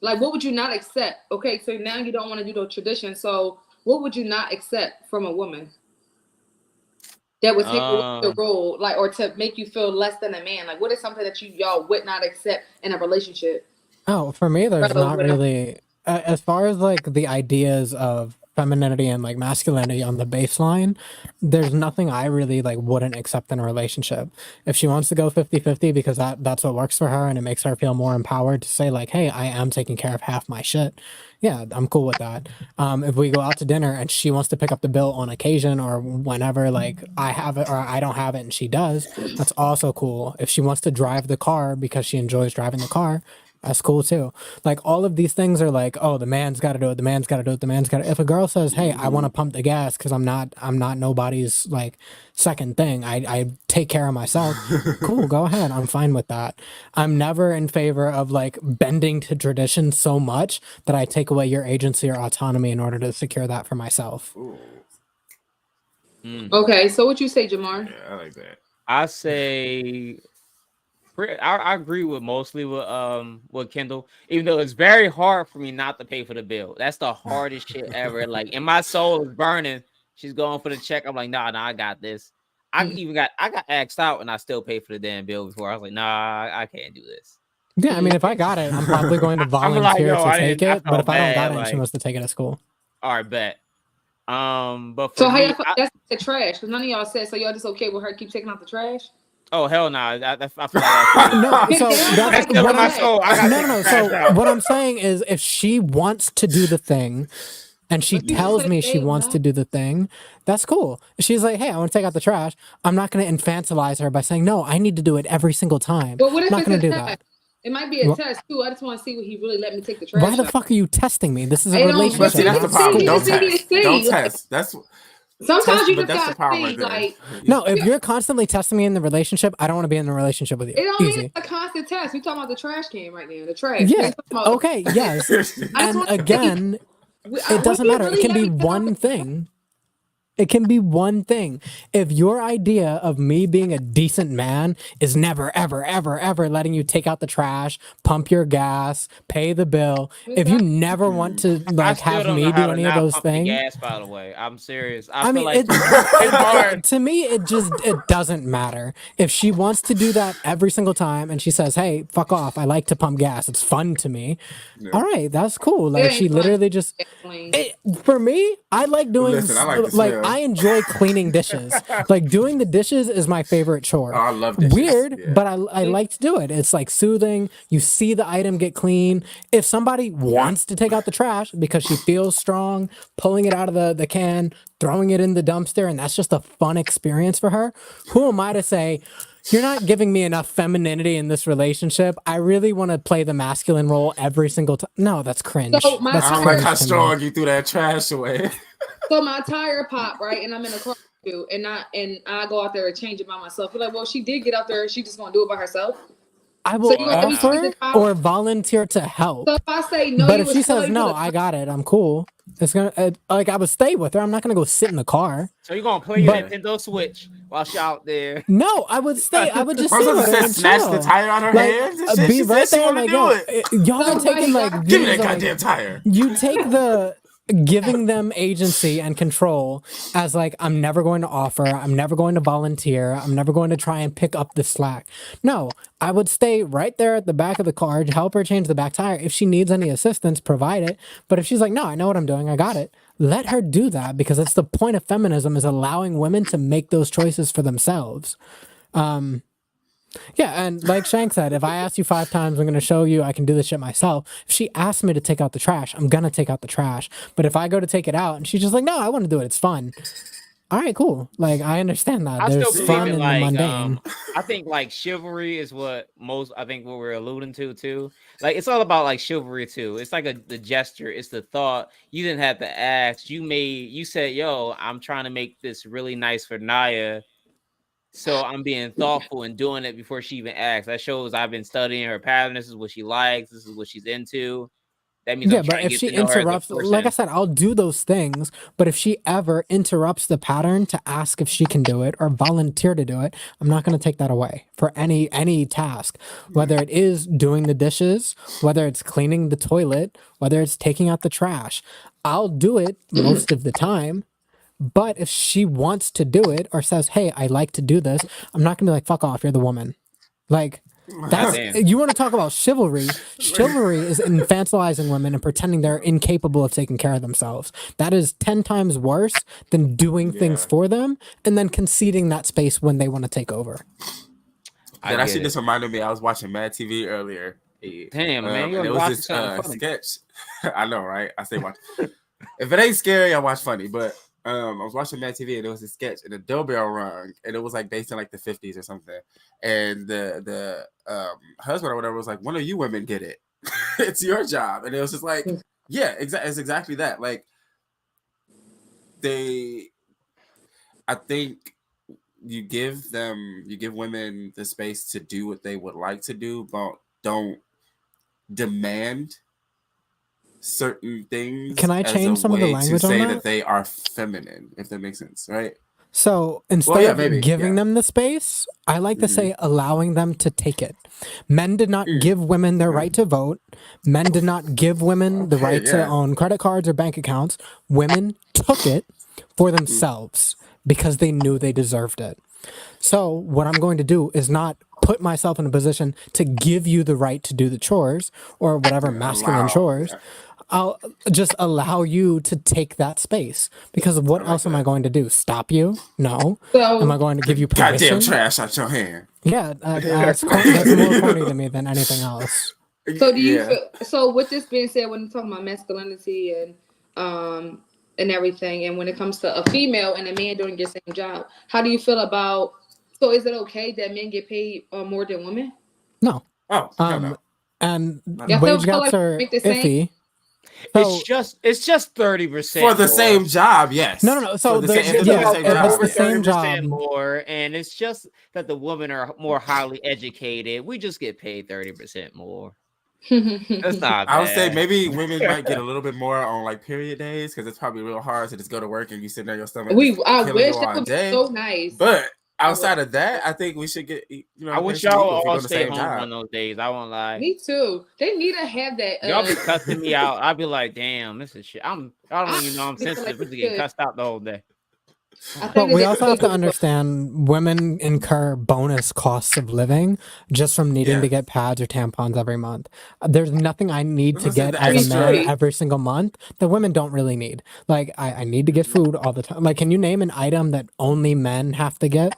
Like, what would you not accept? Okay, so now you don't want to do the tradition. So what would you not accept from a woman that would take away the Um, role, like, or to make you feel less than a man? Like, what is something that y'all would not accept in a relationship? Oh, for me, there's Brother, not whatever. really, as far as like the ideas of femininity and like masculinity on the baseline, there's nothing I really like wouldn't accept in a relationship. If she wants to go 50-50 because that's what works for her and it makes her feel more empowered to say like, hey, I am taking care of half my shit. Yeah, I'm cool with that. If we go out to dinner and she wants to pick up the bill on occasion or whenever like I have it or I don't have it and she does, that's also cool. If she wants to drive the car because she enjoys driving the car, that's cool too. Like all of these things are like, oh, the man's got to do it. The man's got to do it. The man's got to. If a girl says, "Hey, I want to pump the gas because I'm not nobody's like second thing. I take care of myself." Cool, go ahead. I'm fine with that. I'm never in favor of like bending to tradition so much that I take away your agency or autonomy in order to secure that for myself. Ooh. Okay, so what you say, Jamar? Yeah, I like that. I say I agree with mostly with Kendall, even though it's very hard for me not to pay for the bill. That's the hardest shit ever. Like, and my soul is burning. She's going for the check. I'm like, nah, I got this. I got asked out and I still pay for the damn bill before. I was like, nah, I can't do this. Yeah, I mean, if I got it, I'm probably going to I'm like, volunteer yo, to I take it. But felt if I don't got bad. it and she Like, wants to take it at school, all right, bet. But for So how me, y'all feel that's the trash? Because none of y'all said, so y'all just okay with her keep taking out the trash? oh hell no, I feel like that's no. So That's that's still what in my I'm. soul. I gotta No, take no, the no. trash So out. what I'm saying is, if she wants to do the thing, and she But you tells say me they she wants want. to do the thing, that's cool. She's like, "Hey, I want to take out the trash." I'm not going to infantilize her by saying, "No, I need to do it every single time." But what I'm if not it's going a to do test? that. It might be a test too. I just want to see what he really let me take the trash Why the out. fuck are you testing me? This is a I don't. But relationship, see, that's the not problem. See, school. Don't see, test. see, Don't like, test. That's sometimes test, you but just that's the gotta problem see, right there. like, No, if you're constantly testing me in the relationship, I don't want to be in the relationship with you. it don't mean Easy. it's a constant test. We talking about the trash can right now. The trash. We Yeah. ain't talking about. Okay. Yes. I just And want to see. again, When it doesn't he matter. It really can let be me take out one thing. It can be one thing. If your idea of me being a decent man is never, ever, ever, ever letting you take out the trash, pump your gas, pay the bill, if you never want to I like still have don't know me how do to any of not those pump the things, gas. By the way, I'm serious. I I feel mean, like it's hard. to me, it doesn't matter. If she wants to do that every single time and she says, "Hey, fuck off. I like to pump gas. It's fun to me." Yeah. All right, that's cool. it Like she ain't fun. literally just for me, I like doing Listen, I like the like smell. I enjoy cleaning dishes. Like doing the dishes is my favorite chore. Oh, I love dishes. Weird, Yeah. but I like to do it. It's like soothing. You see the item get clean. If somebody wants to take out the trash because she feels strong, pulling it out of the can, throwing it in the dumpster, and that's just a fun experience for her, who am I to say, you're not giving me enough femininity in this relationship? I really want to play the masculine role every single time. No, that's cringe. So my That's I don't like cringe how to me. strong you threw that trash away. So my tire pop, right, and I'm in a car too, and I go out there and change it by myself. You're like, well, she did get out there. She just gonna do it by herself. I So will you gonna let me change offer the tire? or volunteer to help. So if I say no, But you if would she tell says you no, to I got it. I'm cool. It's gonna like I would stay with her. I'm not gonna go sit in the car. So you're gonna play your But- Nintendo Switch while she out there. No, I would stay. I would just I was sit about with to her say, and snatch the chill. tire out her Like, hands and shit. be She right said she there. wanna Like, do yo, it. y'all are taking like Give me these, that like, goddamn tire. you take the giving them agency and control as like I'm never going to offer, I'm never going to volunteer, I'm never going to try and pick up the slack. No, I would stay right there at the back of the car, help her change the back tire. If she needs any assistance, provide it. But if she's like, no, I know what I'm doing, I got it, let her do that, because it's the point of feminism, is allowing women to make those choices for themselves. Yeah, and like Shank said, if I ask you 5 times, I'm going to show you I can do this shit myself. If she asks me to take out the trash, I'm going to take out the trash. But if I go to take it out and she's just like, no, I want to do it, it's fun, All right, cool. Like I understand that. I still There's believe fun in in the like mundane. I think like chivalry is what we're alluding to too. Like it's all about like chivalry too. It's like the gesture, it's the thought. You didn't have to ask. You said, "Yo, I'm trying to make this really nice for Naya." So I'm being thoughtful and doing it before she even asks. That shows I've been studying her pattern. This is what she likes. This is what she's into. That means I'm Yeah, but trying to if get she to know her as a interrupts, like I person. said, I'll do those things. But if she ever interrupts the pattern to ask if she can do it or volunteer to do it, I'm not going to take that away for any task, whether it is doing the dishes, whether it's cleaning the toilet, whether it's taking out the trash. I'll do it most of the time. But if she wants to do it or says, "Hey, I like to do this," I'm not going to be like, "Fuck off, you're the woman." Like, that's Goddamn. you want to talk about chivalry. Chivalry is infantilizing women and pretending they're incapable of taking care of themselves. That is 10 times worse than doing things Yeah. for them and then conceding that space when they want to take over. I That get actually it. just reminded me. I was watching Mad TV earlier. Damn, man, you And was it was watching this something funny. sketch. I know, right? I say watch. If it ain't scary, I watch funny. But I was watching Mad TV and it was a sketch and the doorbell rung and it was like based in like the 50s or something. And the husband or whatever was like, "One of you women get it. It's your job." And it was just like, yeah, it's exactly that. Like I think you give women the space to do what they would like to do, but don't demand certain things. Can I as change a some of the way language to on say that? that they are feminine, if that makes sense, right? So instead Well, yeah, of maybe, giving yeah. them the space, I like to say allowing them to take it. Men did not give women their right to vote. Men did not give women the Okay, right to yeah. own credit cards or bank accounts. Women took it for themselves because they knew they deserved it. So what I'm going to do is not put myself in a position to give you the right to do the chores or whatever masculine Allow. chores. Yeah, I'll just allow you to take that space because I what like else am I that. going to do? Stop you? No. Am I So, going to give you Goddamn permission? trash out your hand. Yeah, that's more corny to me than anything else. so do you Yeah. feel? So with this being said, when you're talking about masculinity and everything, and when it comes to a female and a man doing your same job, how do you feel about? So is it okay that men get paid more than women? No. Oh, no. And Y'all still wage feel gaps like are make the same? iffy. So It's just 30% For the more. same job, yes. no. So For the same, if It's they're doing yeah, the same if it's job, the yeah. same 30% job, more, and it's just that the women are more highly educated. We just get paid 30% more. That's not I would say bad. maybe women might get a little bit more on like period days because it's probably real hard to just go to work and you sit there, your stomach I killing wish you that all would be day. so nice. But outside of that, I think we should get I pay wish some y'all equal if would you're all doing the stay same home job. on those days. I won't lie. Me too. They need to have that. Y'all be cussing me out. I'd be like, damn, this is shit. I don't even know I'm feel like sensitive. we I'm just getting should. cussed out the whole day. I but think that we they also have should to do it. understand women incur bonus costs of living just from needing Yeah. to get pads or tampons every month. There's nothing I need to Listen, get the as a extra- man every single month that women don't really need. Like I need to get food all the time. Like, can you name an item that only men have to get?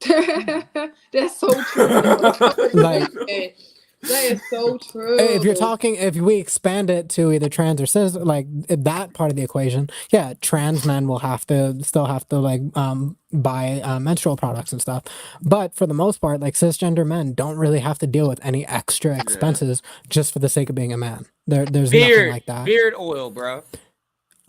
That's so true. Like, That is so true. if we expand it to either trans or cis, like that part of the equation, yeah, trans men will still have to like buy menstrual products and stuff. But for the most part, like cisgender men don't really have to deal with any extra expenses just for the sake of being a man. There's nothing like that. Beard oil, bro.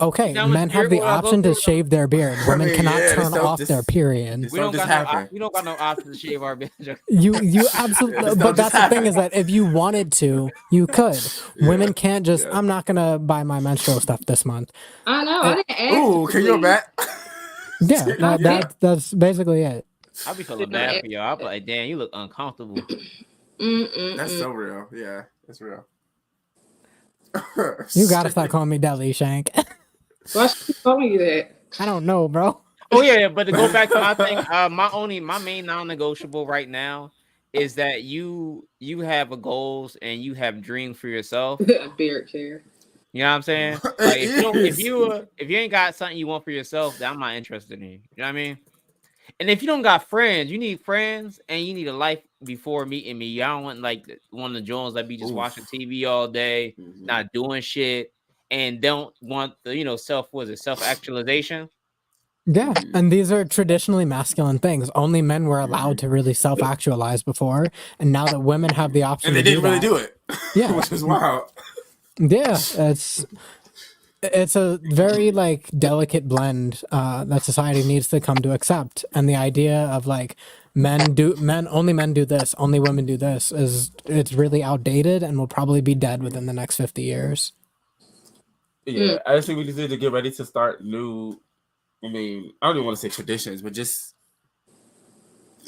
Okay, You know how much men have beard the oil I go option to through? shave their beard. Women mean, cannot yeah, turn this don't off their just- period. This don't just happen. We don't got no option to shave our beard. You absolutely, This but don't just that's the thing happen. is that if you wanted to, you could. Women can't just. yeah. I'm not gonna buy my menstrual stuff this month. I know. I didn't ask. Ooh, can you please. bet? Yeah, that's basically it. I'll be feeling bad for y'all. I'll be like, damn, you look uncomfortable. That's so real. Yeah, that's real. You gotta stop calling me Deli Shank. Why should you tell me that? I don't know, bro. Oh yeah, but to go back to my thing, my main non-negotiable right now is that you have a goals and you have dreams for yourself. Beard care. You know what I'm saying? Like if you ain't got something you want for yourself, then I'm not interested in you. You know what I mean? And if you don't got friends, you need friends and you need a life before meeting me. Y'all don't want like one of the Jones that be just watching TV all day, not doing shit, and don't want the self-actualization. Yeah, and these are traditionally masculine things. Only men were allowed to really self-actualize before, and now that women have the option And they to didn't really that, do it. Yeah. Which is wild. Yeah, it's a very like delicate blend that society needs to come to accept, and the idea of like men do this, only women do this it's really outdated and will probably be dead within the next 50 years. Yeah, I think we just need to get ready to start new. I mean, I don't even want to say traditions, but just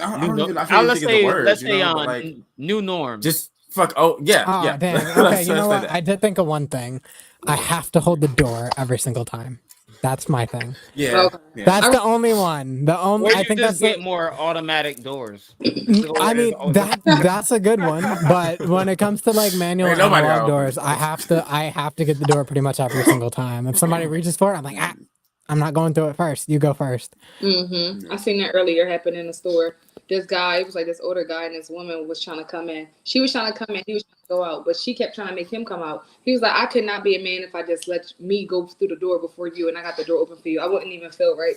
I can't even think of the words. Let's say but like new norms. Just fuck. Oh yeah, yeah. Dang. Okay, you know what? I did think of one thing. I have to hold the door every single time. That's my thing. Yeah, yeah. That's the only one. The only I think that's get more automatic doors. I mean that's a good one. But when it comes to like manual analog doors, I have to get the door pretty much every single time. If somebody reaches for it, I'm like, I'm not going through it first. You go first. I seen that earlier happen in the store. This guy, it was like this older guy, and this woman was trying to come in. She was trying to come in. He was trying to go out, but she kept trying to make him come out. He was like, I could not be a man if I just let me go through the door before you, and I got the door open for you. I wouldn't even feel right.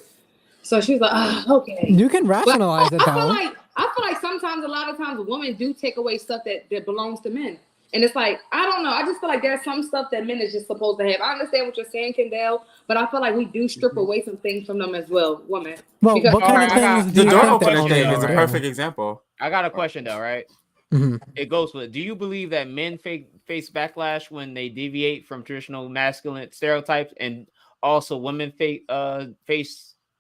So she was like, okay. You can rationalize it, though. I feel like sometimes, a lot of times, women do take away stuff that belongs to men. And it's like, I don't know. I just feel like there's some stuff that men is just supposed to have. I understand what you're saying, Kendall, but I feel like we do strip away some things from them as well, women. Well, what kind of things the door opening thing is a perfect example. I got a question though, right? Mm-hmm. It goes with, do you believe that men face backlash when they deviate from traditional masculine stereotypes, and also women face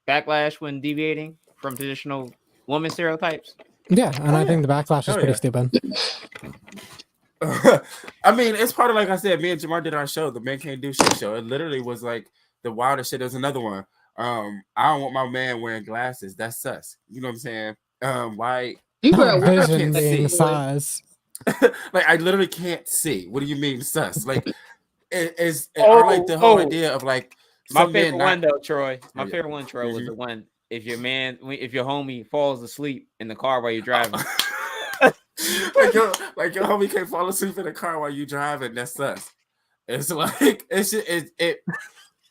backlash when deviating from traditional woman stereotypes? Yeah, and I think the backlash is pretty stupid. I mean, it's part of, like I said, me and Jamar did our show, the Men Can't Do Shit show. It literally was like the wildest shit. There's another one. I don't want my man wearing glasses. That's sus. You know what I'm saying? Why? You wear vision being sus. Like, I literally can't see. What do you mean sus? Like, I like the whole idea of like my favorite one though, Troy. My favorite one, Troy, was the one if your homie falls asleep in the car while you're driving. like your homie can't fall asleep in the car while you driving. That's sus. It's like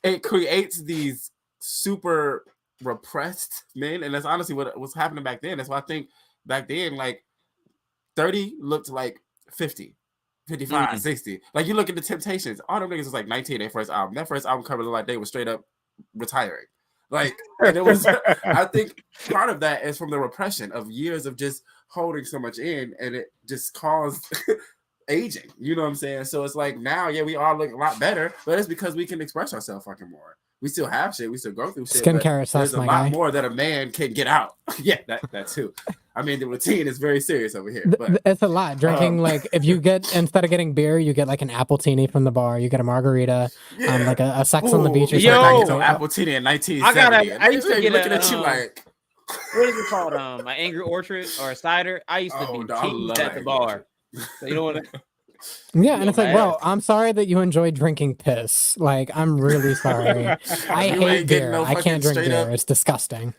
it creates these super repressed men, and that's honestly what was happening back then. That's why I think back then, like 30 looked like 50, 55, 60. Like you look at the Temptations, all them niggas was like 19 their first album. That first album cover looked like they were straight up retiring. Like, and it was, I think part of that is from the repression of years of just holding so much in, and it just caused aging. You know what I'm saying? So it's like now, yeah, we all look a lot better, but it's because we can express ourselves fucking more. We still have shit. We still go through shit. Skincare, there's a lot more that a man can get out. Yeah, that too. I mean, the routine is very serious over here. But it's a lot. Drinking, like, if you get, instead of getting beer, you get like an appletini from the bar. You get a margarita, like a Sex on the Beach or something. I get some appletini in 1970. I used to get looking at you like, what is it called? An Angry Orchard or a cider. I used to be teased at the bar. So you know what? Yeah, and it's like, well, I'm sorry that you enjoy drinking piss. Like, I'm really sorry. I hate beer. I can't drink beer. It's disgusting.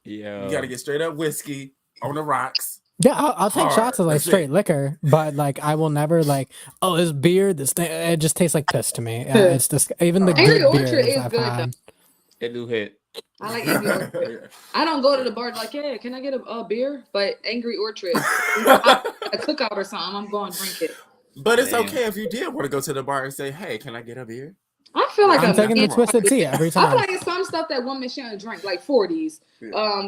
Yeah, you gotta get straight up whiskey on the rocks. Yeah, I'll take shots of like straight liquor, but like I will never like, oh, it's beer. This thing, it just tastes like piss to me. It's just even the Angry good Orchard beers is I've good, had. It do hit. I like Angry Orchard. I don't go to the bar like, yeah, can I get a beer? But Angry Orchard, a cookout or something, I'm going to drink it. But it's okay if you did want to go to the bar and say, hey, can I get a beer? I feel like I'm taking the twisted tea every time. I feel like it's some stuff that women shouldn't drink, like 40s,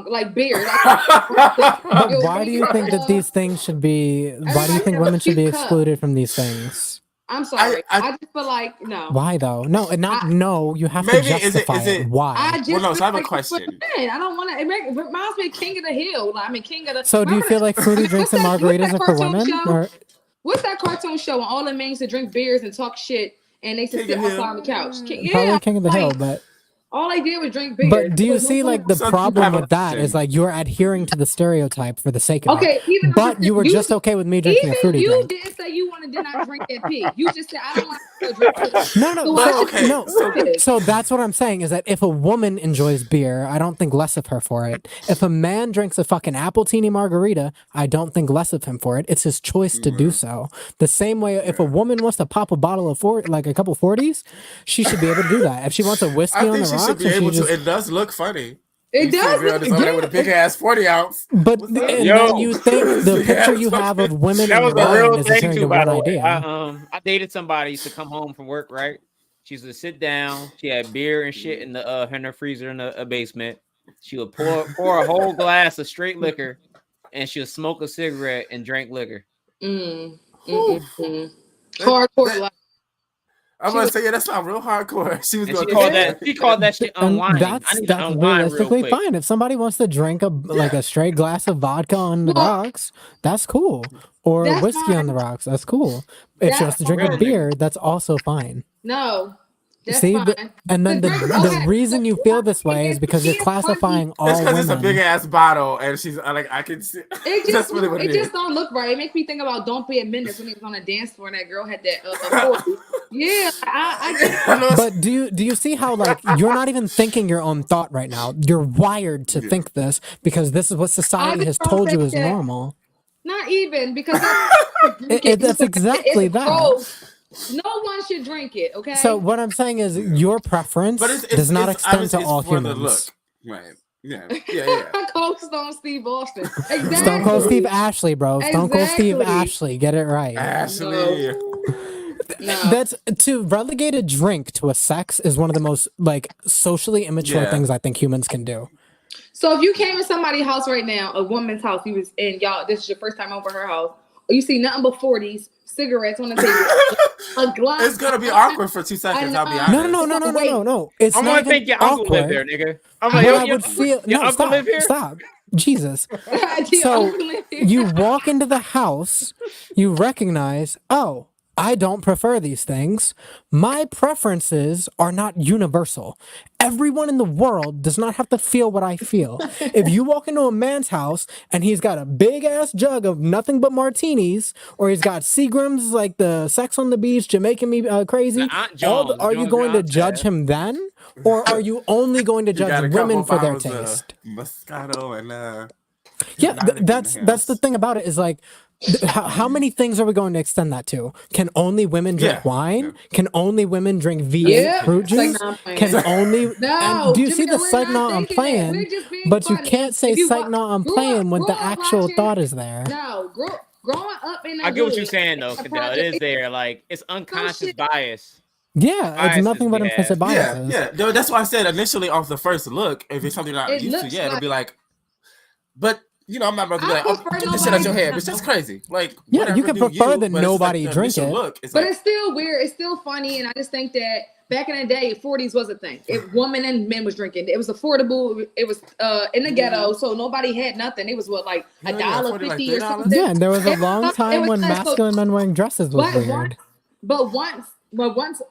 like beer. But why do you think that these things should be? Why do you think women should be excluded from these things? I'm sorry. I just feel like no. Why though? No, no. You have to justify it. Why? I have a question. I don't want to. It reminds me of King of the Hill. I mean, King of the. So do you feel like fruity drinks and margaritas are for women? Or? What's that cartoon show when all the men used to drink beers and talk shit and they used to sit outside on the couch? Probably King of the Hill, but all they did was drink beer. But do you see like the problem with that is like you're adhering to the stereotype for the sake of it. But you were just okay with me drinking a fruity drink. You didn't say you did not drink that pee. You just said I don't want to drink it. No. So that's what I'm saying is that if a woman enjoys beer, I don't think less of her for it. If a man drinks a fucking appletini margarita, I don't think less of him for it. It's his choice to do so. The same way if a woman wants to pop a bottle of like a couple 40s, she should be able to do that. If she wants a whiskey on the rocks. should be and she able to. just- It does look funny. It You see a does girl look that's over there with a big ass 40-ounce. But What's up? and Yo. then you think the Big picture ass you have of fucking- women That in was your a real mind is thing turning too, to by one the way. idea. I dated somebody used to come home from work, right? She used to sit down. She had beer and shit in the in her freezer in the basement. She would pour a whole glass of straight liquor, and she would smoke a cigarette and drink liquor. Hardcore That- life. I'm gonna say, yeah, that's not real hardcore. She was And going. she called that shit And unwind. I that's need to unwind real realistically quick. fine. If somebody wants to drink a straight glass of vodka on the Well, rocks, that's cool. Or that's whiskey on fine. the rocks, that's cool. If she That's wants to drink a fine. beer, that's also fine. No, that's See, fine. and then the Okay. reason you feel this way is because you're classifying all It's because it's a women. big ass bottle, and she's like, I can see. It That's just, really what it it just is. don't look right. It makes me think about Don't Be a Menace when he was on a dance floor and that girl had that 40. Yeah, I know it's- But do you see how like you're not even thinking your own thought right now? You're wired to think this because this is what society has just don't told you think is that- normal. not even because That's exactly it's that. gross. No one should drink it. Okay. So what I'm saying is your preference but it's does not it's, extend obviously to all it's for the humans. look. Right. Yeah. Cold Stone Steve Austin. Exactly. Stone Cold Steve Ashley, bro. Stone Cold Steve Exactly. Ashley. Get it right. Ashley. No. That's to relegate a drink to a sex is one of the most like socially immature Yeah. things I think humans can do. So if you came in somebody's house right now, a woman's house, you was in y'all, this is your first time over her house, you see nothing but 40s, cigarettes on the table, a glass. It's gonna be awkward for 2 seconds. I'll be know. honest. No. It's I'm not gonna even think your uncle awkward. live there, nigga. I'm But like, I would feel your no. uncle Stop. live here? Stop. Jesus. Your So uncle live here. you walk into the house, you recognize, oh, I don't prefer these things. My preferences are not universal. Everyone in the world does not have to feel what I feel. If you walk into a man's house and he's got a big ass jug of nothing but martinis, or he's got Seagrams like the Sex on the Beach, Jamaican me crazy, The Aunt Jones, are you Jones going to Beyonce. judge him then? Or are you only going to You got a judge couple women for their bottles of taste? Moscato and Yeah, Exotic in the that's the house. thing about it is like, how many things are we going to extend that to? Can only women drink Yeah. wine? Yeah. Can only women drink V8 Yeah. fruit It's like, juice? nah, I'm playing. Can only No, and do you see Jamila, the we're psych not now I'm thinking that. playing? We're just being But you funny. can't say If you psych wa- now I'm grew playing up- when grew the up actual watching- thought is there. No, growing up in that I get what hood, you're saying though, the Cadell. It project- is there. Like it's unconscious shit. bias. Yeah, Biases it's nothing but we implicit have. biases. Yeah. No, that's why I said initially off the first look, if it's something not It used to, looks yeah, it'll like- be like, but you know, I'm not about to be I like, oh, prefer get this shit out your nobody- head. It's just crazy. Like, Yeah, whatever, you can do prefer that but it's like nobody the drink initial it. Look, it's But like, it's still weird. It's still funny, and I just think that back in the day, 40s was a thing. If women and men was drinking, it was affordable. It was in the ghetto, so nobody had nothing. It was what like Yeah, $1.50 like or $3. something. Yeah, and there was a It long was- it time was when like- masculine men wearing dresses was But weird. once,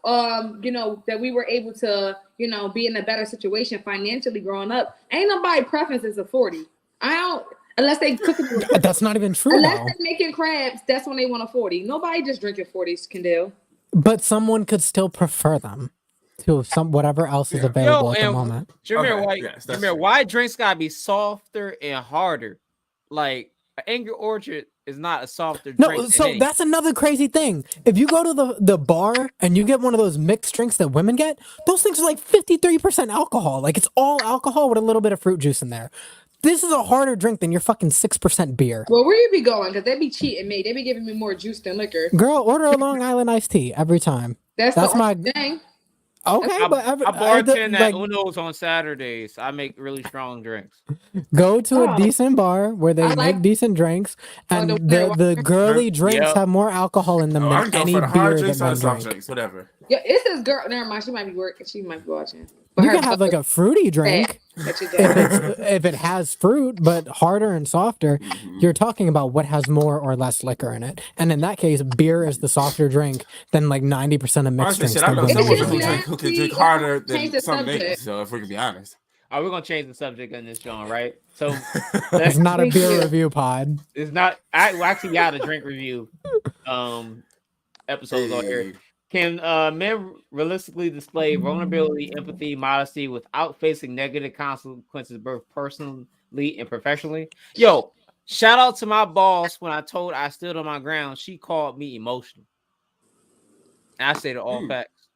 you know, that we were able to, you know, be in a better situation financially growing up, ain't nobody preference is a 40. I don't, unless they cooking. That's not even true Unless though. they're making crabs, that's when they want a 40. Nobody just drinking 40s can do. But someone could still prefer them to some whatever else is available at the moment. Jameer, yes, that's Jameer, true. why drinks gotta be softer and harder? Like Angry Orchard is not a softer drink. No, than so any. that's another crazy thing. If you go to the bar and you get one of those mixed drinks that women get, those things are like 53% alcohol. Like it's all alcohol with a little bit of fruit juice in there. This is a harder drink than your fucking 6% beer. Well, where you be going? Because they be cheating me. They be giving me more juice than liquor. Girl, order a Long Island iced tea every time. That's That's the my only thing. okay, I, but every, I bartend at like, Uno's on Saturdays. I make really strong drinks. go to a Oh. decent bar where they I make like- decent drinks, and the- the girly drinks Yep. have more alcohol in them oh, I than can go any for the hard beer drinks that or men the soft drink. drinks, whatever. Yeah, it's this girl. Never mind. She might be working. She might be watching. But You her can have like a fruity drink. That you If it has fruit but harder and softer, you're talking about what has more or less liquor in it. And in that case, beer is the softer drink than like 90% of mixed Honestly, drinks. shit, I that know women someone just who drink. can drink nasty. harder Change than the some subject. niggas. So if we can be honest, We're gonna change the subject on this, John. Right? So It's not a Thank beer you. review pod. it's not. I actually got a drink review episodes on here. Hey. Can men realistically display vulnerability, empathy, modesty without facing negative consequences, both personally and professionally? Yo, shout out to my boss when I told I stood on my ground. She called me emotional. And I say to all facts.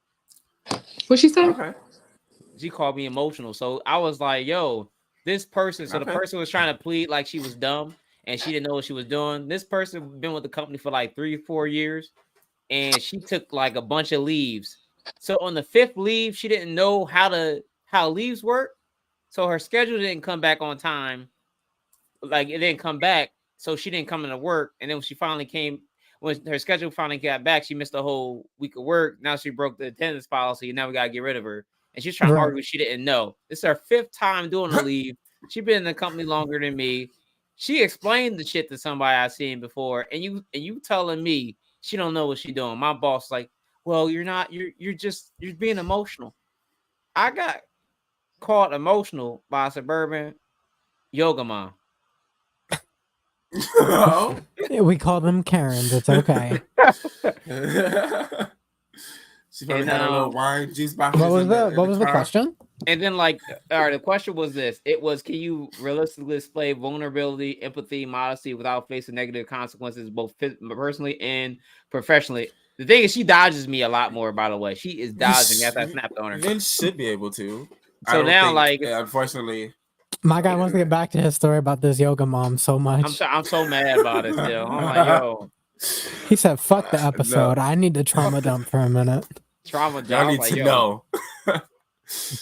What she say? Okay. she called me emotional. So I was like, yo, this person. So the Okay. person was trying to plead like she was dumb and she didn't know what she was doing. This person been with the company for like 3-4 years, and she took like a bunch of leaves. So on the 5th leave, she didn't know how leaves work. So her schedule didn't come back on time. Like it didn't come back, so she didn't come into work. And then when her schedule finally got back, she missed a whole week of work. Now she broke the attendance policy, and now we gotta get rid of her. And she's trying to argue she didn't know. This is her 5th time doing the leave. She's been in the company longer than me. She explained the shit to somebody I seen before, and you telling me she don't know what she doing. My boss like, well, you're being emotional. I got called emotional by a suburban yoga mom. Oh. We call them Karens. It's okay. She probably had a little wine juice box. What was the question? And then, like, all right, the question was this: it was, can you realistically display vulnerability, empathy, modesty without facing negative consequences, both personally and professionally? The thing is, she dodges me a lot more. By the way, she is dodging after I snapped on her. Men should be able to. So now, like, unfortunately. My guy wants to get back to his story about this yoga mom so much. I'm so mad about it still. I'm like, yo. He said, fuck the episode. I need to trauma dump for a minute. Trauma dump? I need to know.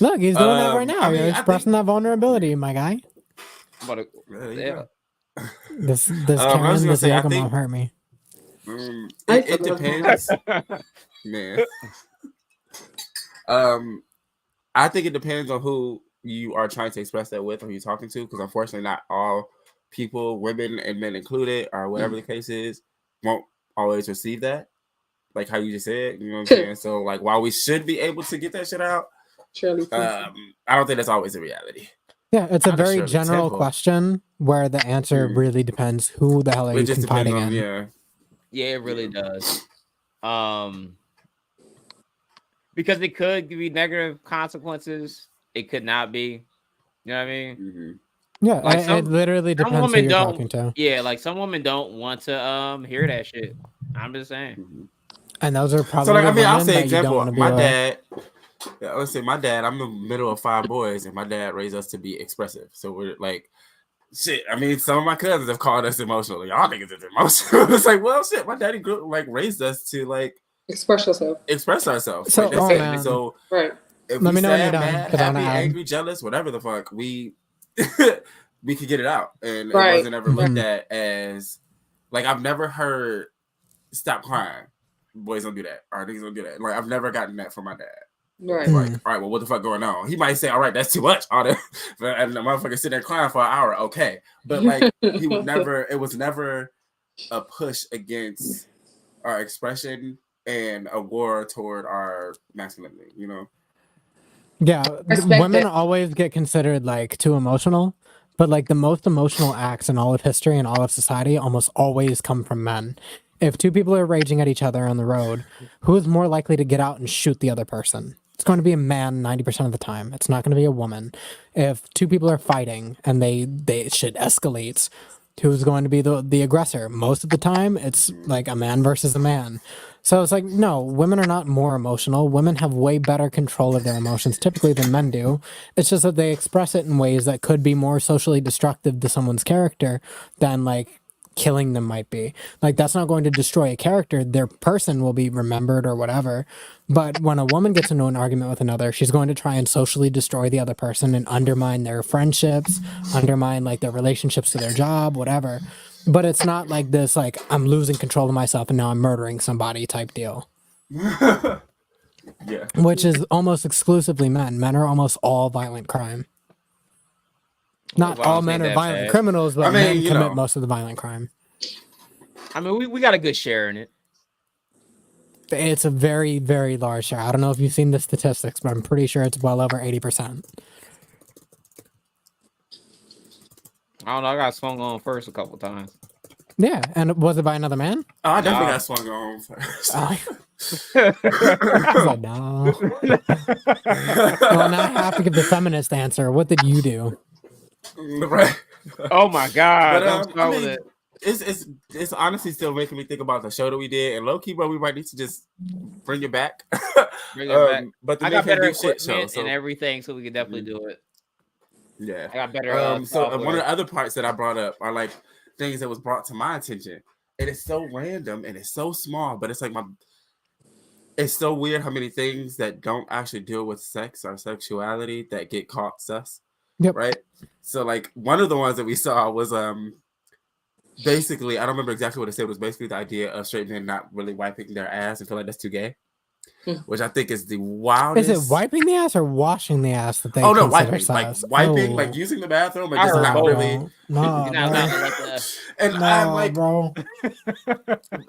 Look, he's doing that right now. You're expressing that vulnerability, my guy. This Karen, this yoga mom hurt me. It depends. Man. I think it depends on who you are trying to express that with or who you're talking to, because unfortunately not all people, women and men included, or whatever the case is, won't always receive that. Like how you just said, you know what I'm saying? So like while we should be able to get that shit out, I don't think that's always a reality. Yeah, it's a very general question where the answer really depends who the hell are you confiding in. Yeah, it really does. Because it could give you negative consequences. It could not be. You know what I mean? Mm-hmm. Yeah, like it literally depends who you're talking to. Yeah, like some women don't want to hear that shit. I'm just saying. Mm-hmm. And those are probably so like, I mean, I'll say example. My dad. Let's say my dad. I'm the middle of 5 boys, and my dad raised us to be expressive. So we're like, shit. I mean, some of my cousins have called us emotional. Y'all niggas is emotional. It's like, well, shit. My daddy raised us to like express ourselves. So, like, so right. If Let we me know when sad, you're done, mad, happy, angry, jealous, whatever the fuck, we could get it out, and it wasn't ever looked at as like I've never heard stop crying. Boys don't do that. Or niggas don't do that. Like I've never gotten that from my dad. Right. Like, all right, well, what the fuck going on? He might say, all right, that's too much. All that, and the motherfucker sit there crying for an hour. Okay, but like he would never. It was never a push against our expression and a war toward our masculinity. You know. Yeah, women always get considered like too emotional, but like the most emotional acts in all of history and all of society almost always come from men. If 2 people are raging at each other on the road, who is more likely to get out and shoot the other person? It's going to be a man 90% of the time. It's not going to be a woman. If 2 people are fighting and they shit escalates, who's going to be the aggressor? Most of the time, it's like a man versus a man. So it's like, no, women are not more emotional. Women have way better control of their emotions typically than men do. It's just that they express it in ways that could be more socially destructive to someone's character than like killing them might be. Like that's not going to destroy a character. Their person will be remembered or whatever. But when a woman gets into an argument with another, she's going to try and socially destroy the other person and undermine their friendships, undermine like their relationships to their job, whatever. But it's not like this, like, I'm losing control of myself and now I'm murdering somebody type deal. Yeah. Which is almost exclusively men. Men are almost all violent crime. Not all men are violent criminals, but men commit most of the violent crime. I mean, we got a good share in it. It's a very, very large share. I don't know if you've seen the statistics, but I'm pretty sure it's well over 80%. I don't know. I got swung on first a couple times. Yeah, and was it by another man? Oh, I definitely got swung on first. I was like, no. Well, now I have to give the feminist answer. What did you do? Right. Oh my god! Don't start with it. it's honestly still making me think about the show that we did, and low key, bro, we might need to just bring it back. Bring it back. But the I Men got Can't better Do Shit show, equipment so and everything, so we can definitely do it. yeah. I got better So software. one of the other parts that I brought up are like things that was brought to my attention, and it's so random and it's so small, but it's like it's so weird how many things that don't actually deal with sex or sexuality that get caught sus. Yep. Right. So like one of the ones that we saw was basically, I don't remember exactly what it said. It was basically the idea of straight men not really wiping their ass and feel like that's too gay, which I think is the wildest. Is it wiping the ass or washing the ass that they Oh no, consider wiping, sus? wiping, Oh. like using the bathroom, and I just heard not both. really. No, You're not allowed to let the- And no, I'm like, bro.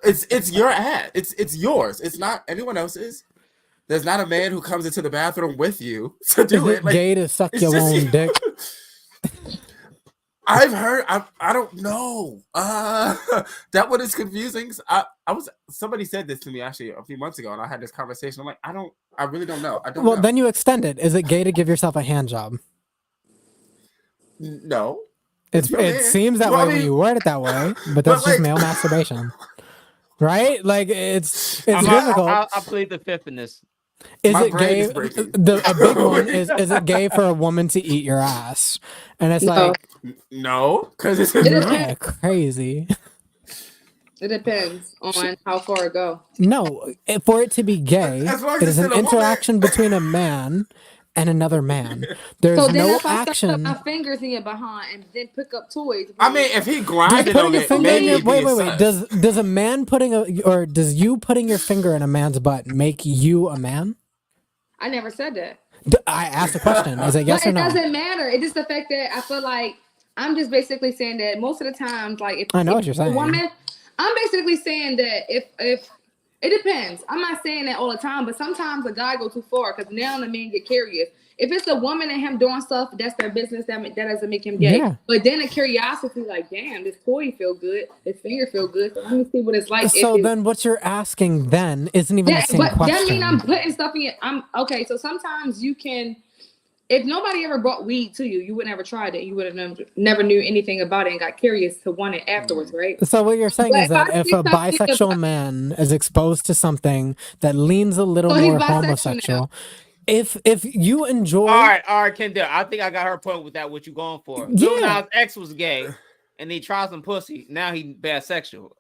it's your ass. It's yours. It's not anyone else's. There's not a man who comes into the bathroom with you to do Is it. it gay to suck it's your just own you. dick? I've heard. I don't know. That one is confusing. Somebody said this to me actually a few months ago, and I had this conversation. I'm like, I really don't know. I don't Well, know. then you extend it. Is it gay to give yourself a hand job? No. It man. seems that Well, I way when mean- you word it that way, but that's but, just like- male masturbation, right? Like it's I'll difficult. plead the fifth in this. Is My it brain gay? is breaking. A big one is it gay for a woman to eat your ass? And it's No. like, No, because it's yeah, crazy. It depends on how far it go. No, for it to be gay, As long as it it's is an still a woman. interaction between a man and another man. There's So then no if I start action. my fingers in your behind and then pick up toys. I mean, if he Does grinded putting on your it, finger in maybe your it'd be wait, a wait, wait. sus. Does a man putting does you putting your finger in a man's butt make you a man? I never said that. I asked a question. Is it yes But or it no? doesn't matter. It's just the fact that I feel like I'm just basically saying that most of the times, like if I know if what you're a saying. woman, I'm basically saying that if it depends. I'm not saying that all the time, but sometimes a guy go too far because now the men get curious. If it's a woman and him doing stuff, that's their business. That doesn't make him gay. Yeah. But then the curiosity, like, damn, this toy feel good, this finger feel good. So let me see what it's like. So then, what you're asking then isn't even the same but question. that mean I'm putting stuff in. I'm okay. So sometimes you can. If nobody ever brought weed to you, you would never tried it. You would have never knew anything about it and got curious to want it afterwards, right? So what you're saying But is that if I if see a something bisexual about- man is exposed to something that leans a little So he's more bisexual homosexual, if you enjoy, All right, Kendall. I think I got her point with that. What you going for? Lil Nas X was gay, and he tried some pussy. Now he bisexual.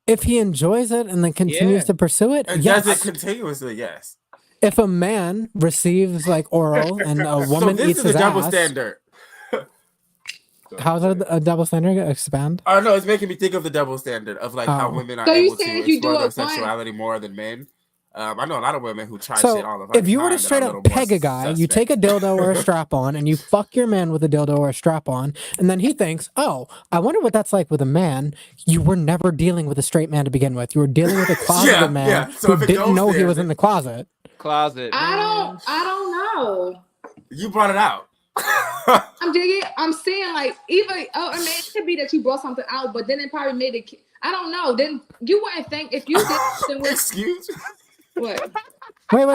if he enjoys it and then continues Yeah. to pursue it, And yes. does it continuously? Yes. If a man receives like oral and a woman so this eats is his a double ass, standard. how's it a double standard? Expand. Oh no, it's making me think of the double standard of like how Oh. women are So you able saying to if you do explore their it once- sexuality more than men. I know a lot of women who try shit all So of the if you were to time that straight are a up little more peg a guy, you suspect. take a dildo or a strap on and you fuck your man with a dildo or a strap on, and then he thinks, oh, I wonder what that's like with a man. You were never dealing with a straight man to begin with. You were dealing with a closeted man yeah. So who if it didn't goes know he there, was in the closet. Closet. I don't know. You brought it out. I'm digging. I'm saying like even I mean it could be that you brought something out, but then it probably made it. I don't know. Then you wouldn't think if you did something with Excuse me. what?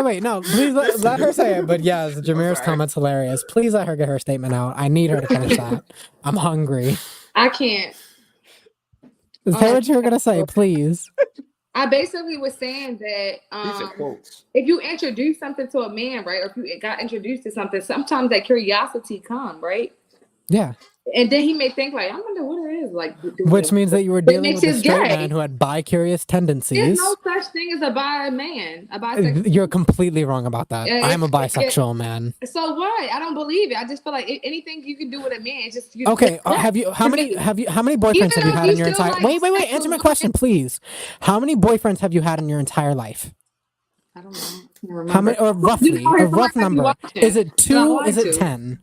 Wait. No, please let her say it. But yes, Jameer's sorry. comment's hilarious. Please let her get her statement out. I need her to finish that. I'm hungry. I can't. Say what you were gonna say, please. I basically was saying that These are quotes. if you introduce something to a man, right, or if you got introduced to something, sometimes that curiosity come, right? Yeah. And then he may think like, I wonder what it is like. Which means that you were But it dealing makes with a us straight gay. man who had bi-curious tendencies. There's no such thing as a bi man, a bisexual. You're completely wrong about that. Yeah, I'm a yeah. bisexual man. So what? I don't believe it. I just feel like anything you can do with a man, it's just you. Okay, how many boyfriends Even have you though had you in your still entire like wait, sexual answer my women- question, please. How many boyfriends have you had in your entire life? I don't know. I can't remember. How many, or roughly, You know, a it's rough like you number? watching. Is it And I 2? want Is it to. 10?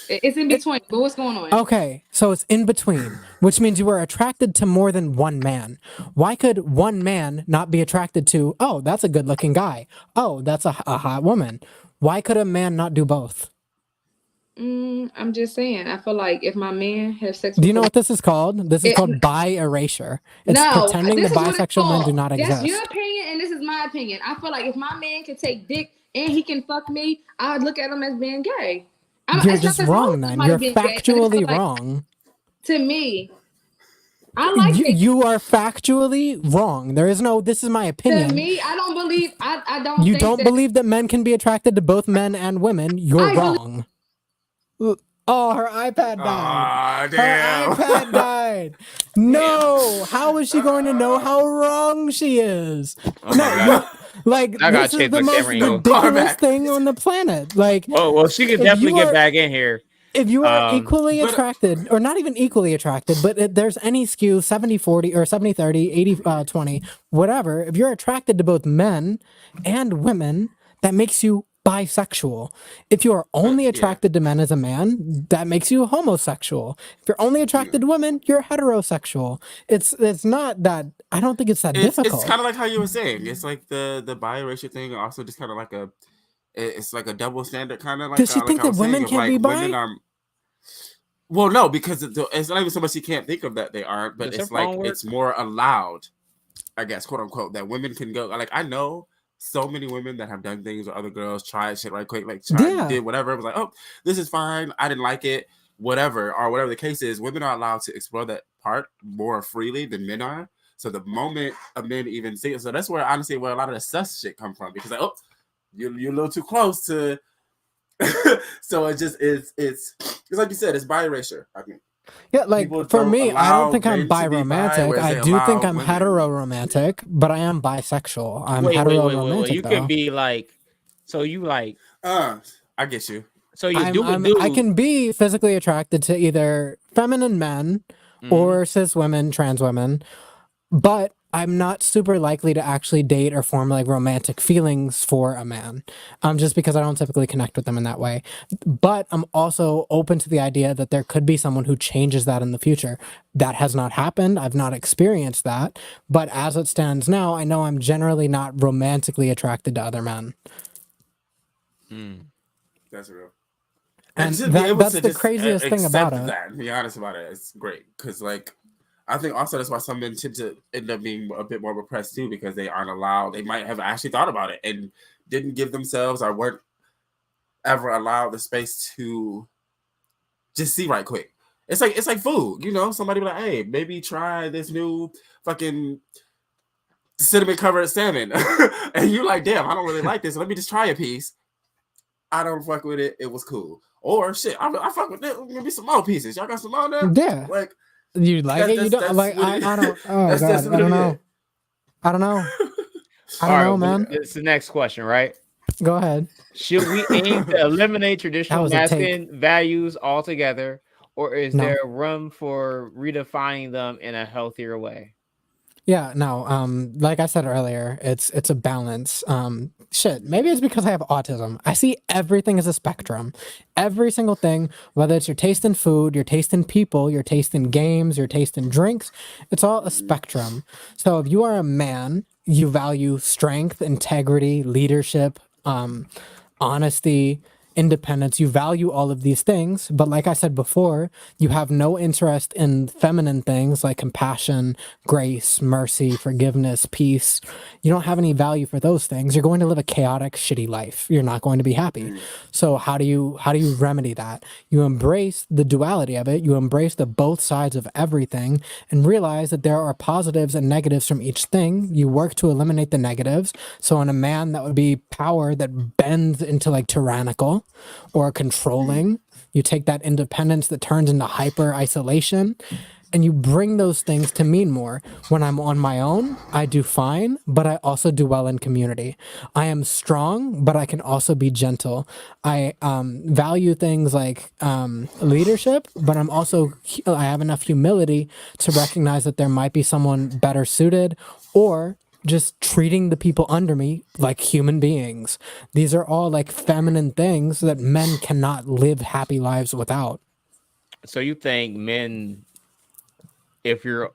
It's in between. But what's going on? Okay, so it's in between, which means you were attracted to more than one man. Why could one man not be attracted to, oh, that's a good looking guy. Oh, that's a hot woman. Why could a man not do both? I'm just saying. I feel like if my man has sex, Do you know what this is called? This is It- called bi-erasure. It's pretending this the is what it's bisexual men do called. not That's exist. your opinion, and this is my opinion. I feel like if my man can take dick and he can fuck me, I'd look at him as being gay. You're it's just nothing wrong with then. somebody You're being gay. I just feel factually like, wrong. To me, I like it. You are factually wrong. There is no, this is my To opinion. me, I don't believe. I don't. You think don't that, believe that men can be attracted to both men and women. You're I believe- wrong. Oh, her iPad died. Ah, Her damn. iPad died. No. How is she going to know how wrong she is? Oh my god. Like, I gotta this is change the my most camera angle. ridiculous thing on the planet. Like, Well, she can if definitely you get are- back in here. if you are equally but- attracted, or not even equally attracted, but if there's any skew 70-40 or 70-30, 80-20, whatever, if you're attracted to both men and women, that makes you bisexual. If you are only attracted to men as a man, that makes you homosexual. If you're only attracted to women, you're heterosexual. It's not that, I don't think it's that difficult. It's kind of like how you were saying. It's like the biracial thing. Also, just kind of like it's like a double standard kind of like. Does she like think I that was saying, women of, can't like, be bi? women are. Well, no, because it's not even so much you can't think of that they aren't, but Does it's her phone like work? it's more allowed, I guess, quote unquote, that women can go. Like I know so many women that have done things with other girls, tried shit right quick, like did whatever. It was like, oh, this is fine. I didn't like it, whatever, or whatever the case is. Women are allowed to explore that part more freely than men are. So the moment a man even see it, so that's where honestly where a lot of the sus shit come from, because like, oh, you're a little too close to. So it just it's like you said, it's biracial. I mean, Yeah, like people for don't me, I allow don't think I'm men to be bi, bi-romantic. whereas I they do think allow I'm women. hetero-romantic, but I am bisexual. I'm Wait. hetero-romantic You though. can be like, so you like, I get you. so you I can be physically attracted to either feminine men or cis women, trans women, but I'm not super likely to actually date or form like romantic feelings for a man, just because I don't typically connect with them in that way. But I'm also open to the idea that there could be someone who changes that in the future. That has not happened. I've not experienced that. But as it stands now, I know I'm generally not romantically attracted to other men. That's real. And just be able that's to the just craziest thing about accept it. that and be honest about it. It's great because, like, I think also that's why some men tend to end up being a bit more repressed too, because they aren't allowed. They might have actually thought about it and didn't give themselves or weren't ever allowed the space to just see right quick. It's like food, you know. Somebody be like, "Hey, maybe try this new fucking cinnamon covered salmon," and you're like, "Damn, I don't really like this. Let me just try a piece." I don't fuck with it. It was cool. Or shit, I fuck with it. Maybe some more pieces. Y'all got some more there? Yeah. Like, You like it? You don't like? I don't. Oh that's god, I don't know. it. I don't know. I all don't right, know, man. It's the next question, right? Go ahead. Should we aim to eliminate traditional was a take. masculine values altogether, or is No. there room for redefining them in a healthier way? Yeah, no. Like I said earlier, it's a balance. Shit. Maybe it's because I have autism. I see everything as a spectrum. Every single thing, whether it's your taste in food, your taste in people, your taste in games, your taste in drinks, it's all a spectrum. So if you are a man, you value strength, integrity, leadership, honesty, independence. You value all of these things, but like I said before, you have no interest in feminine things like compassion, grace, mercy, forgiveness, peace. You don't have any value for those things. You're going to live a chaotic, shitty life. You're not going to be happy. So how do you remedy that? You embrace the duality of it. You embrace the both sides of everything and realize that there are positives and negatives from each thing. You work to eliminate the negatives. So in a man, that would be power that bends into like tyrannical or controlling. You take that independence that turns into hyper isolation and you bring those things to mean more. When I'm on my own, I do fine, but I also do well in community. I am strong, but I can also be gentle. I value things like leadership, but I have enough humility to recognize that there might be someone better suited, or just treating the people under me like human beings. These are all like feminine things that men cannot live happy lives without. So you think men, if you're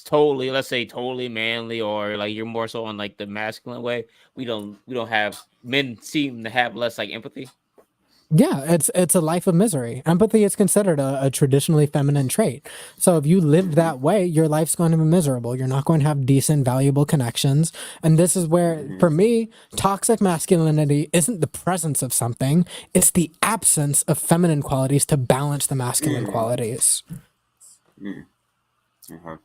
totally, let's say totally manly, or like you're more so on like the masculine way, we don't have, men seem to have less like empathy? Yeah, it's a life of misery. Empathy is considered a traditionally feminine trait. So if you live that way, your life's going to be miserable. You're not going to have decent, valuable connections. And this is where, for me, toxic masculinity isn't the presence of something, it's the absence of feminine qualities to balance the masculine qualities. Uh-huh.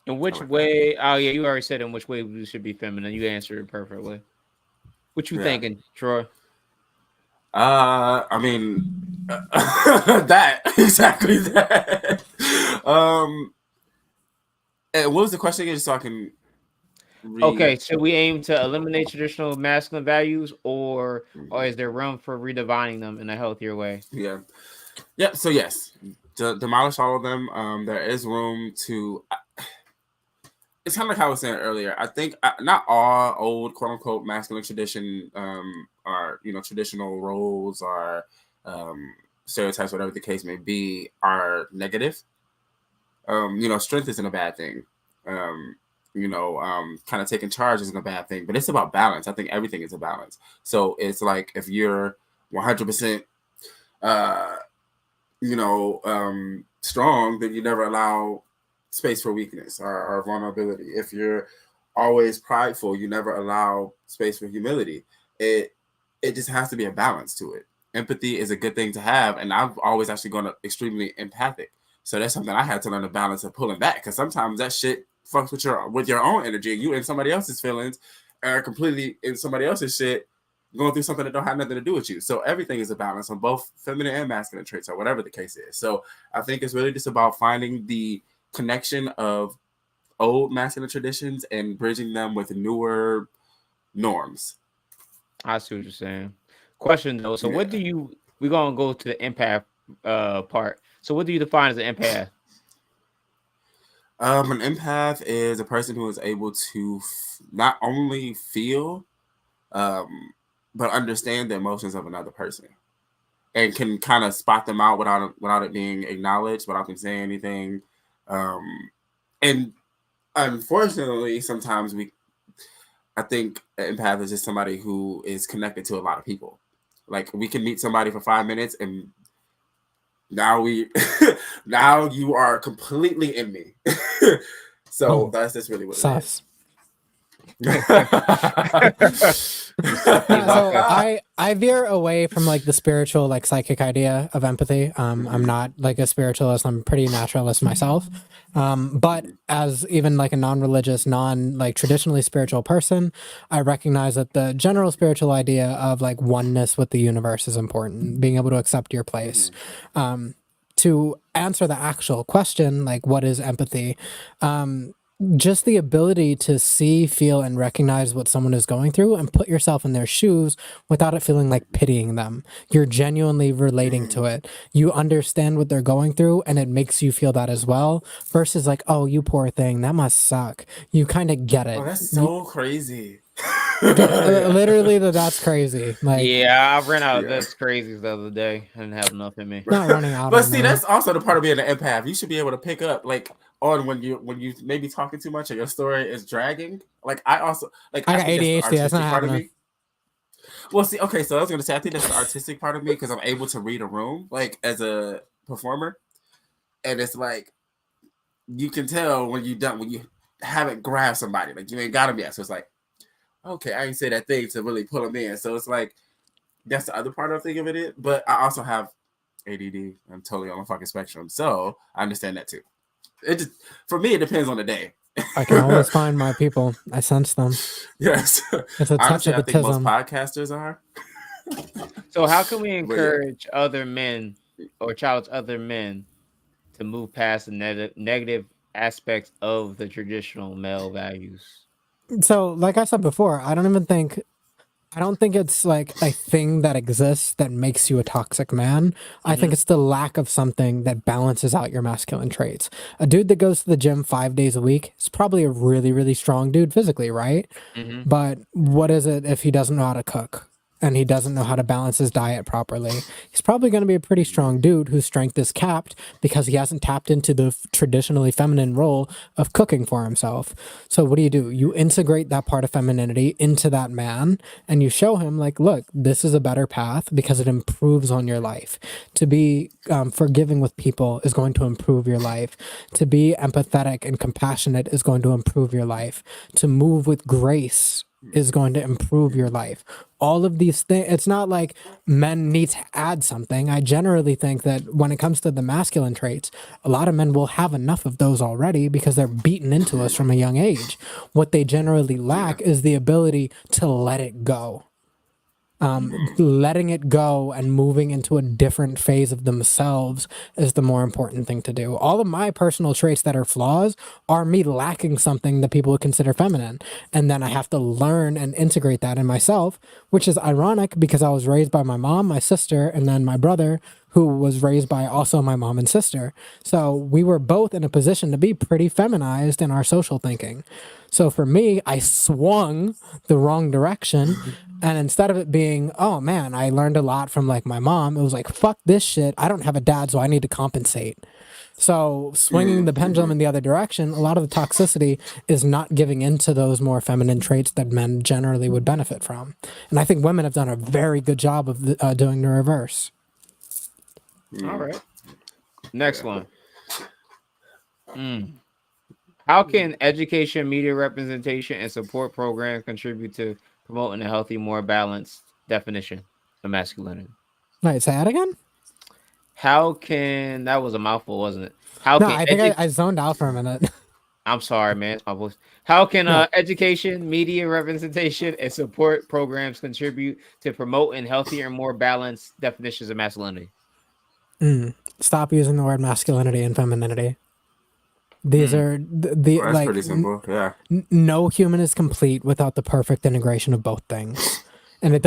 In which like that. way? Oh yeah, you already said in which way we should be feminine. You answered it perfectly. What you Yeah. thinking, Troy? I mean, that exactly that. And what was the question again, so I can read? Okay, should we aim to eliminate traditional masculine values, or is there room for redefining them in a healthier way? Yeah. Yeah. So yes, demolish all of them. There is room to. It's kind of like how I was saying earlier. I think not all old quote unquote masculine tradition are traditional roles or stereotypes, whatever the case may be, are negative. Strength isn't a bad thing. Kind of taking charge isn't a bad thing, but it's about balance. I think everything is a balance. So it's like if you're 100%, strong, then you never allow space for weakness or vulnerability. If you're always prideful, you never allow space for humility. It just has to be a balance to it. Empathy is a good thing to have, and I've always actually gone extremely empathic. So that's something I had to learn the balance of pulling back, because sometimes that shit fucks with your own energy. You in somebody else's feelings are completely in somebody else's shit, going through something that don't have nothing to do with you. So everything is a balance on both feminine and masculine traits, or whatever the case is. So I think it's really just about finding the connection of old masculine traditions and bridging them with newer norms. I see what you're saying. Question though, so what do you? We're gonna go to the empath part. So what do you define as an empath? An empath is a person who is able to not only feel, but understand the emotions of another person, and can kind of spot them out without it being acknowledged, without them saying anything. And unfortunately, sometimes I think an empath is just somebody who is connected to a lot of people. Like, we can meet somebody for 5 minutes and now now you are completely in me. So that's just really what it is. So I veer away from like the spiritual, like psychic idea of empathy. I'm not like a spiritualist. I'm pretty naturalist myself. But as even like a non-religious, like traditionally spiritual person, I recognize that the general spiritual idea of like oneness with the universe is important. Being able to accept your place. To answer the actual question, like what is empathy? Just the ability to see, feel, and recognize what someone is going through and put yourself in their shoes without it feeling like pitying them. You're genuinely relating to it. You understand what they're going through and it makes you feel that as well, versus like, oh, you poor thing, that must suck. You kind of get it. Oh, that's so crazy. Literally, that's crazy. Like, yeah, I ran out of that's crazy the other day. I didn't have enough in me. Not running out. But see, that's also the part of being an empath. You should be able to pick up like on when you maybe talking too much or your story is dragging. Like I also like I got ADHD. That's not happening. Well, see, okay, so I was gonna say I think that's the artistic part of me, because I'm able to read a room like as a performer, and it's like you can tell when you haven't grabbed somebody, like you ain't got them yet. So it's like, okay, I ain't say that thing to really pull them in. So it's like that's the other part of thinking of it. But I also have ADD. I'm totally on the fucking spectrum, so I understand that too. It just, for me, it depends on the day. I can always find my people. I sense them. Yes, it's a touch honestly, of I think most autism. podcasters are. So how can we encourage other men or challenge other men to move past the negative aspects of the traditional male values? So, like I said before, I don't think it's like a thing that exists that makes you a toxic man. I think it's the lack of something that balances out your masculine traits. A dude that goes to the gym 5 days a week is probably a really, really strong dude physically, right? But what is it if he doesn't know how to cook? And he doesn't know how to balance his diet properly? He's probably going to be a pretty strong dude whose strength is capped because he hasn't tapped into the traditionally feminine role of cooking for himself. So what do? You integrate that part of femininity into that man, and you show him like, look, this is a better path because it improves on your life. To be forgiving with people is going to improve your life. To be empathetic and compassionate is going to improve your life. To move with grace is going to improve your life. All of these things, it's not like men need to add something. I generally think that when it comes to the masculine traits, a lot of men will have enough of those already because they're beaten into us from a young age. What they generally lack is the ability to let it go. Letting it go and moving into a different phase of themselves is the more important thing to do. All of my personal traits that are flaws are me lacking something that people would consider feminine. And then I have to learn and integrate that in myself, which is ironic because I was raised by my mom, my sister, and then my brother, who was raised by also my mom and sister. So we were both in a position to be pretty feminized in our social thinking. So for me, I swung the wrong direction. And instead of it being, oh man, I learned a lot from like my mom, it was like, fuck this shit. I don't have a dad, so I need to compensate. So swinging the pendulum in the other direction, a lot of the toxicity is not giving into those more feminine traits that men generally would benefit from. And I think women have done a very good job of doing the reverse. All right. Next one. How can education, media representation, and support programs contribute to promoting a healthy, more balanced definition of masculinity? Wait, say that again? How can, that was a mouthful, wasn't it? How No, can I think I zoned out for a minute. I'm sorry, man. It's my voice. How can education, media representation, and support programs contribute to promoting healthier and more balanced definitions of masculinity? Stop using the word masculinity and femininity. These are the Well, that's like pretty simple. Yeah. no human is complete without the perfect integration of both things. And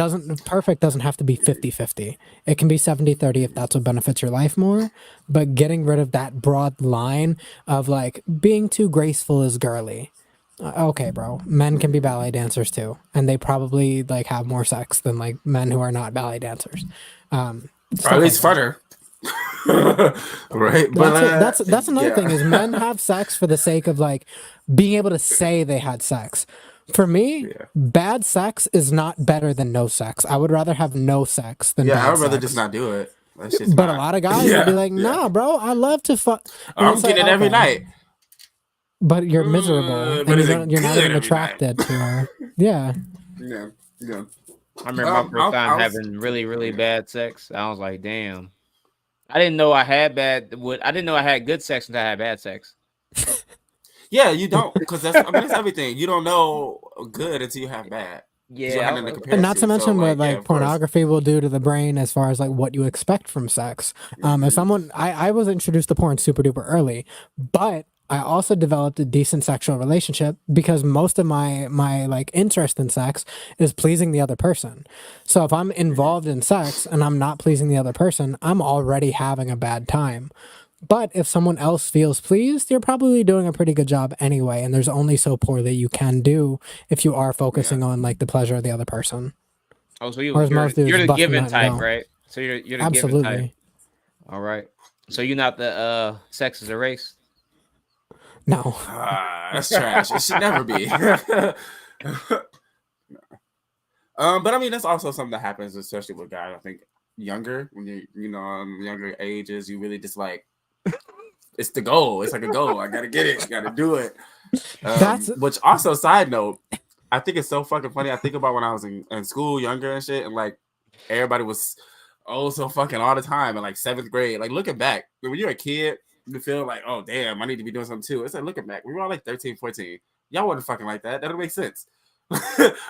perfect doesn't have to be 50-50. It can be 70-30 if that's what benefits your life more. But getting rid of that broad line of like being too graceful is girly. Okay, bro. Men can be ballet dancers too. And they probably like have more sex than like men who are not ballet dancers. Or at least funner. Right, but that's another thing is men have sex for the sake of like being able to say they had sex. For me, bad sex is not better than no sex. I would rather have no sex than bad I would rather sex. just not do it. But a lot of guys would be like, nah, bro, I love to fuck. I'm getting it every night. But you're miserable, but and you're not even attracted to her. Yeah. Yeah. I remember my first time having really, really bad sex. I was like, damn. I didn't know I had good sex until I had bad sex. Yeah, you don't, because that's everything. You don't know good until you have bad. Yeah, and not to mention what like pornography will do to the brain as far as like what you expect from sex. As someone, I was introduced to porn super duper early, but I also developed a decent sexual relationship because most of my like interest in sex is pleasing the other person. So if I'm involved in sex and I'm not pleasing the other person, I'm already having a bad time. But if someone else feels pleased, you're probably doing a pretty good job anyway. And there's only so poor that you can do if you are focusing on like the pleasure of the other person. Oh, so you're the giving type, right? So you're the Absolutely. giving type. All right. So you're not the sex is a race? No. That's trash. It should never be. But I mean, that's also something that happens, especially with guys. I think younger, when younger ages, you really just like, it's the goal. It's like a goal. I gotta get it. Gotta do it. Which also, side note, I think it's so fucking funny. I think about when I was in school, younger and shit, and like everybody was so fucking all the time in like 7th grade. Like looking back, when you're a kid, you feel like, oh damn, I need to be doing something too. It's like looking back, we were all like 13, 14. Y'all wasn't fucking like that. That don't make sense.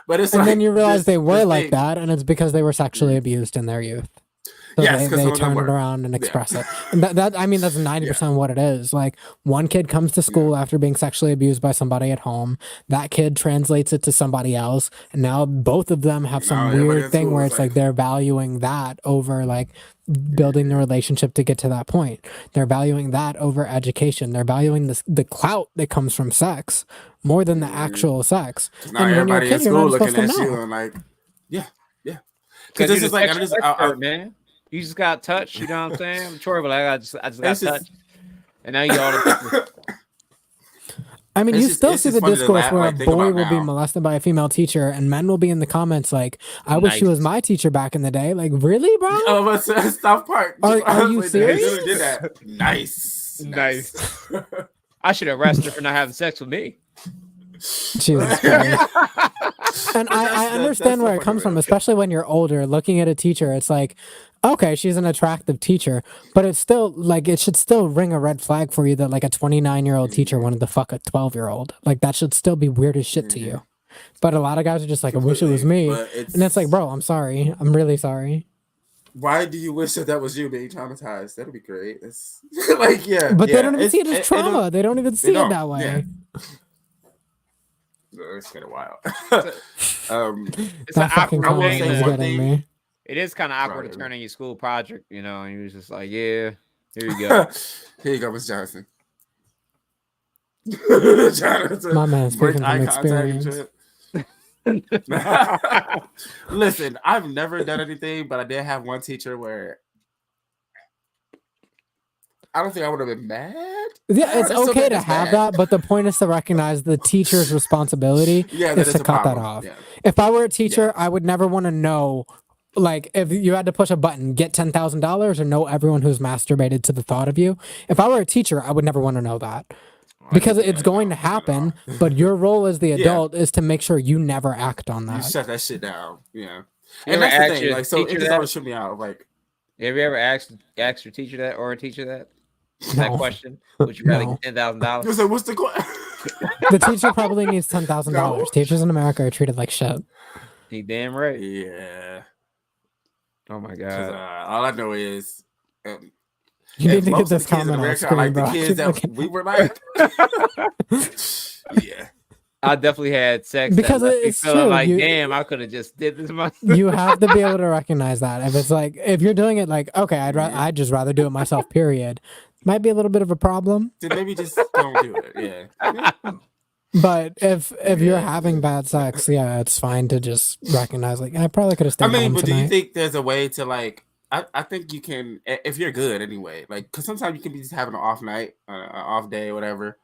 But it's then you realize they were like that, and it's because they were sexually abused in their youth. So they turn it around and express it. And that's 90% what it is. Like one kid comes to school after being sexually abused by somebody at home. That kid translates it to somebody else. And now both of them have some weird thing where it's like they're valuing that over like building the relationship to get to that point. They're valuing that over education. They're valuing the clout that comes from sex more than the actual sex. Now and everybody in school looking at you and like, yeah. Because this is like, man. You just got touched, you know what I'm saying? Troy, but I just got touched. And now you all I mean, you still see the discourse where a boy will be molested by a female teacher and men will be in the comments like, I wish she was my teacher back in the day. Like, really, bro? Oh, but stop part. Are you serious? Did that. Nice. I should arrest her for not having sex with me. Jesus Christ. And I understand where it comes from, especially when you're older. Looking at a teacher, it's like, okay, she's an attractive teacher, but it's still like it should still ring a red flag for you that like a 29-year-old teacher wanted to fuck a 12-year-old. Like that should still be weird as shit to you. But a lot of guys are just like, I wish it was me, and it's like, bro, I'm sorry, I'm really sorry. Why do you wish that was you being traumatized? That'd be great. It's like, yeah, but they don't even see it as trauma. They don't even see it that way. Yeah. It's kind of wild. It's an awkward thing. It is kind of awkward to turn in your school project, you know, and you was just like, yeah, here you go. Here you go, Miss Johnson. My man, speaking from experience. Listen, I've never done anything, but I did have one teacher where I don't think I would have been mad. Yeah, it's okay to have that, but the point is to recognize the teacher's responsibility is to cut that off. Yeah. If I were a teacher, I would never want to know, like, if you had to push a button, get $10,000 or know everyone who's masturbated to the thought of you. If I were a teacher, I would never want to know that. Because it's going to happen, but your role as the adult is to make sure you never act on that. You shut that shit down. Yeah. And that's the thing. Like, so it just always shook me out. Like, have you ever asked your teacher that or a teacher that? That question? Would you rather get $10,000? So what's the question? The teacher probably needs $10,000. No. Teachers in America are treated like shit. You damn right. Yeah. Oh my god. All I know is you need to get this comment on screen, like bro. The kids that we were like, yeah. I definitely had sex because it's true. Like, damn, I could have just did this myself. You have to be able to recognize that. If it's like, if you're doing it like, okay, I'd just rather do it myself. Period. Might be a little bit of a problem. Then maybe just don't do it. Yeah. But if you're having bad sex, yeah, it's fine to just recognize like I probably could have stayed home but tonight. do you think there's a way to like? I think you can if you're good anyway. Like, because sometimes you can be just having an off night, an off day, whatever.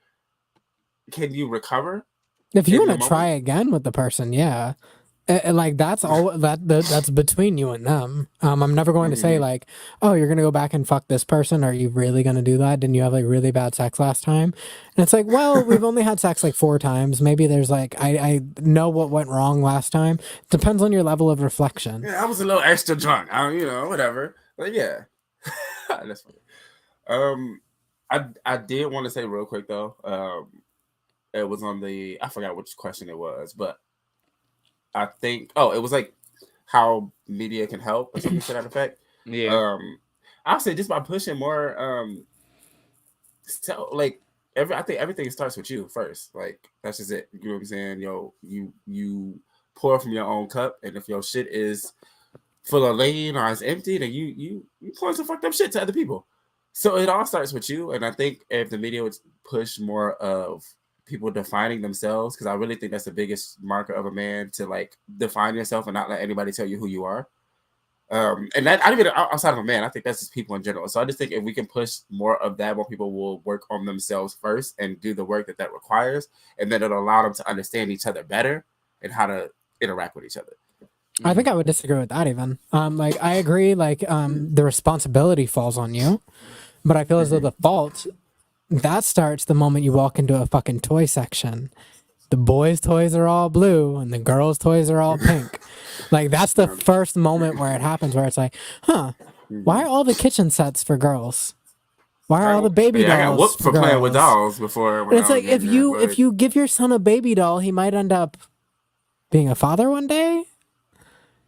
Can you recover? If you want to try again with the person, yeah. Like that's all that's between you and them. I'm never going to say like, oh, you're gonna go back and fuck this person. Are you really gonna do that? Didn't you have like really bad sex last time? And it's like, well, we've only had sex like 4 times. Maybe there's like I know what went wrong last time. Depends on your level of reflection. Yeah, I was a little extra drunk. Whatever. But yeah, that's funny. I did want to say real quick though. It was on I forgot which question it was, but. I think it was like how media can help or something to that effect. Yeah. I'll say just by pushing more so like I think everything starts with you first. Like that's just it. You know what I'm saying? You pour from your own cup, and if your shit is full of lean or it's empty, then you pour some fucked up shit to other people. So it all starts with you. And I think if the media would push more of people defining themselves, because I really think that's the biggest marker of a man, to like define yourself and not let anybody tell you who you are. And that I don't even outside of a man, I think that's just people in general. So I just think if we can push more of that, more people will work on themselves first and do the work that requires, and then it'll allow them to understand each other better and how to interact with each other. I think I would disagree with that even. Like I agree, like the responsibility falls on you, but I feel as though the fault that starts the moment you walk into a fucking toy section. The boys' toys are all blue and the girls' toys are all pink. Like that's the first moment where it happens, where it's like, why are all the kitchen sets for girls? Why are all the baby dolls? I got whooped for playing with dolls before. It's like if you give your son a baby doll, he might end up being a father one day.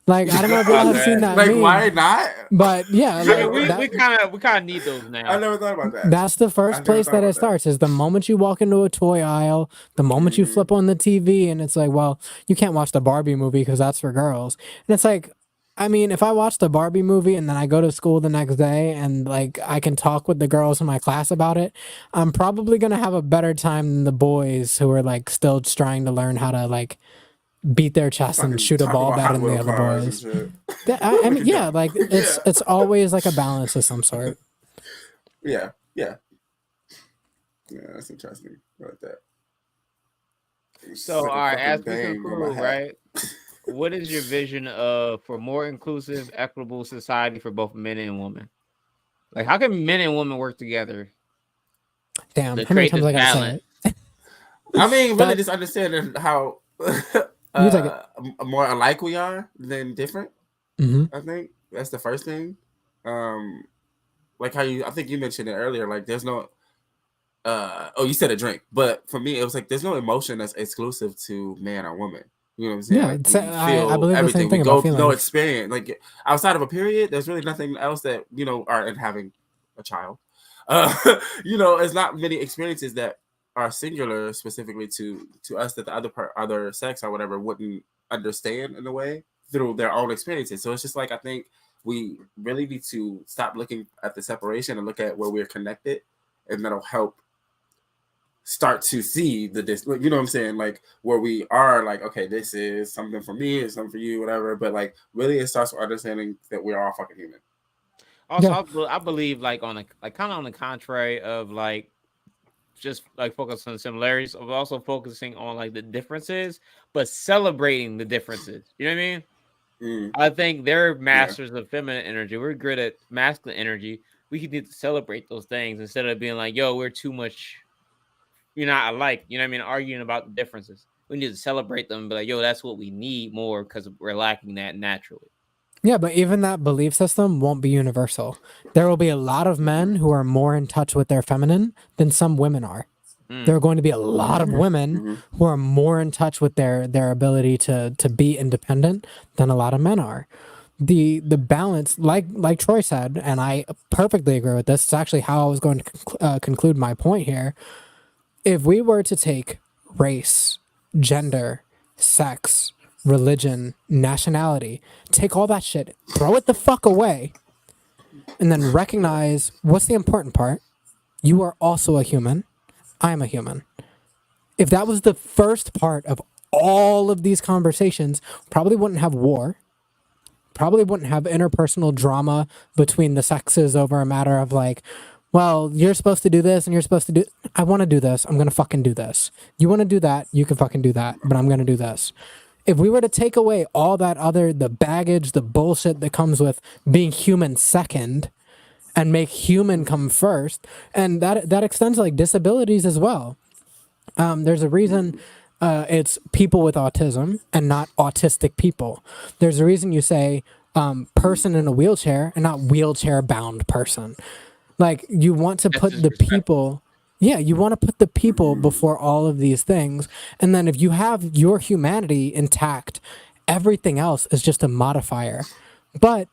Like I don't know if y'all have seen that. Like meme, why not? But yeah, like, we kind of need those now. I never thought about that. That's the first place that it starts. Is the moment you walk into a toy aisle, the moment you flip on the TV, and it's like, well, you can't watch the Barbie movie because that's for girls. And it's like, I mean, if I watch the Barbie movie and then I go to school the next day and like I can talk with the girls in my class about it, I'm probably gonna have a better time than the boys who are like still trying to learn how to like beat their chest and shoot a ball better than the other boys. I mean, yeah, like it's always like a balance of some sort. Yeah, that's interesting. I like that. So, all right, as we conclude, right? What is your vision for more inclusive, equitable society for both men and women? Like, how can men and women work together? Damn, how many times I gotta say it? I mean, really, That- just understanding how You take it. more alike we are than different. Mhm. I think that's the first thing. Like how I think you mentioned it earlier. Like, there's no. Oh, you said a drink, but for me, it was like there's no emotion that's exclusive to man or woman. You know what I'm saying? Yeah, Like, it's, we I feel believe the same everything. We thing about go no feelings. experience. Like, outside of a period, there's really nothing else that are in having a child. Uh, it's not many experiences that are singular specifically to us that the other sex or whatever wouldn't understand in a way through their own experiences. So it's just like I think we really need to stop looking at the separation and look at where we're connected, and that'll help start to see you know what I'm saying, like where we are, like, okay, this is something for me, it's something for you, whatever, but like really it starts with understanding that we're all fucking human. Also, Yeah. I believe like on a like kind of on the contrary of like just like focus on the similarities, of also focusing on like the differences, but celebrating the differences. You know what I mean? Mm, I think they're yeah. masters of feminine energy. We're good at masculine energy. We need to celebrate those things instead of being like, yo, we're too much, you're not alike. You know what I mean? Arguing about the differences. We need to celebrate them and be like, yo, that's what we need more because we're lacking that naturally. Yeah, but even that belief system won't be universal. There will be a lot of men who are more in touch with their feminine than some women are. There are going to be a lot of women who are more in touch with their ability to be independent than a lot of men are. The balance, like Troy said, and I perfectly agree with this. It's actually how I was going to conclude my point here. If we were to take race, gender, sex, religion, nationality, take all that shit, throw it the fuck away, and then recognize what's the important part. You are also a human. I'm a human. If that was the first part of all of these conversations, probably wouldn't have war, probably wouldn't have interpersonal drama between the sexes over a matter of like, well, you're supposed to do this and you're supposed to do. I want to do this. I'm going to fucking do this. You want to do that. You can fucking do that. But I'm going to do this. If we were to take away all that the baggage, the bullshit that comes with being human second and make human come first, and that extends like disabilities as well. There's a reason it's people with autism and not autistic people. There's a reason you say person in a wheelchair and not wheelchair bound person. Like you want to That's put the disrespectful. people, yeah, you want to put the people before all of these things. And then if you have your humanity intact, everything else is just a modifier. But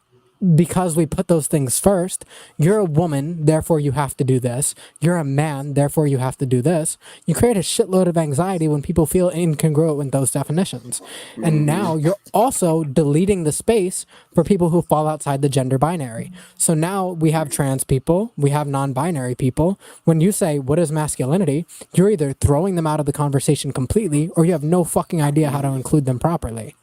because we put those things first, you're a woman, therefore you have to do this. You're a man, therefore you have to do this. You create a shitload of anxiety when people feel incongruent with those definitions. And now you're also deleting the space for people who fall outside the gender binary. So now we have trans people, we have non-binary people. When you say, what is masculinity? You're either throwing them out of the conversation completely or you have no fucking idea how to include them properly.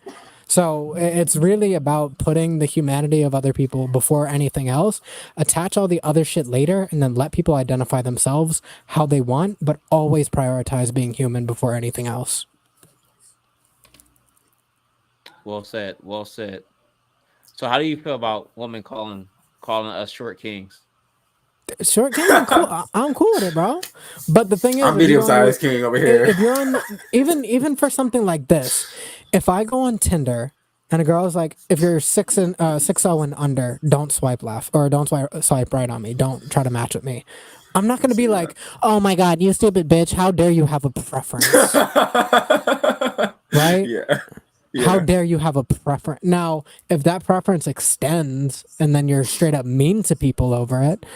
So it's really about putting the humanity of other people before anything else, attach all the other shit later, and then let people identify themselves how they want, but always prioritize being human before anything else. Well said. Well said. So how do you feel about women calling us short kings? Short king, I'm cool. I'm cool with it, bro. But the thing is, I'm medium-sized king over here. if you're on, even for something like this, if I go on Tinder and a girl is like, if you're 6'0" and under, don't swipe left or don't swipe right on me. Don't try to match with me. I'm not gonna be like, oh my god, you stupid bitch! How dare you have a preference, right? Yeah. How dare you have a preference? Now, if that preference extends and then you're straight up mean to people over it,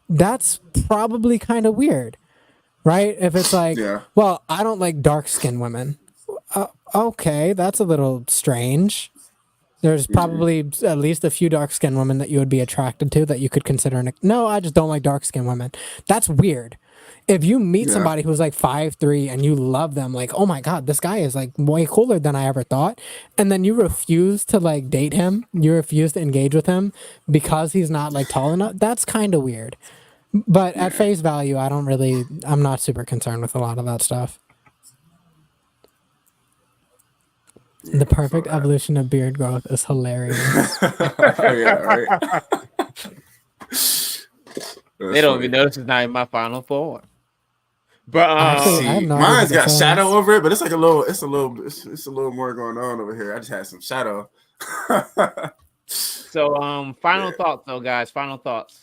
that's probably kind of weird, right? If it's like, Yeah. well, I don't like dark skinned women. Okay, that's a little strange. There's probably at least a few dark skinned women that you would be attracted to that you could consider. No, I just don't like dark skinned women. That's weird. If you meet Yeah. somebody who's like 5'3" and you love them, like, oh my God, this guy is like way cooler than I ever thought. And then you refuse to like date him, you refuse to engage with him because he's not like tall enough. That's kind of weird. But at face value, I'm not super concerned with a lot of that stuff. The perfect evolution of beard growth is hilarious. Yeah, right. They don't even know this is not in my final form. But Actually, I have See, no idea what mine's this got shadow is. over it, but it's like it's a little more going on over here. I just had some shadow. so final Yeah. thoughts though, guys. Final thoughts.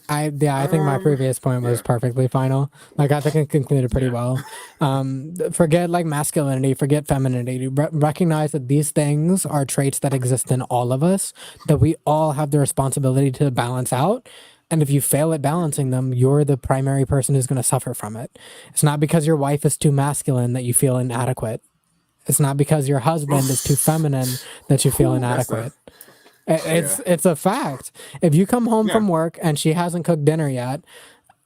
I think my previous point was Yeah. perfectly final. Like I think it concluded pretty Yeah. well. Forget like masculinity, forget femininity. Recognize that these things are traits that exist in all of us, that we all have the responsibility to balance out. And if you fail at balancing them, you're the primary person who's going to suffer from it. It's not because your wife is too masculine that you feel inadequate. It's not because your husband is too feminine that you feel Whew, that's the inadequate. yeah. It's a fact. If you come home Yeah. from work and she hasn't cooked dinner yet,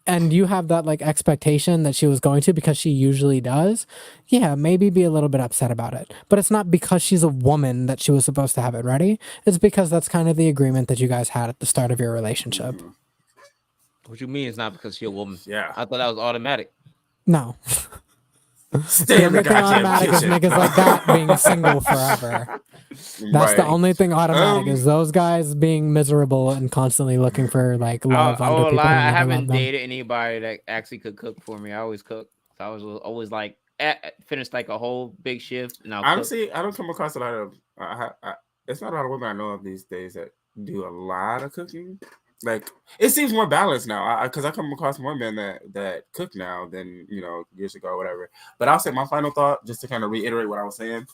and you have that like expectation that she was going to because she usually does, yeah, maybe be a little bit upset about it. But it's not because she's a woman that she was supposed to have it ready. It's because that's kind of the agreement that you guys had at the start of your relationship. What you mean? It's not because you're a woman? Yeah. I thought that was automatic. No. Stay The in the only thing goddamn automatic is kitchen. niggas like that being single forever. That's the Right. only thing automatic is those guys being miserable and constantly looking for like love I under won't people who lie. I never love haven't them. dated anybody that actually could cook for me. I always cook. So I was always like finish like a whole big shift and I'll cook. Honestly, I don't come across a lot of. It's not a lot of women I know of these days that do a lot of cooking. Like it seems more balanced now, because I come across more men that cook now than years ago or whatever. But I'll say my final thought, just to kind of reiterate what I was saying.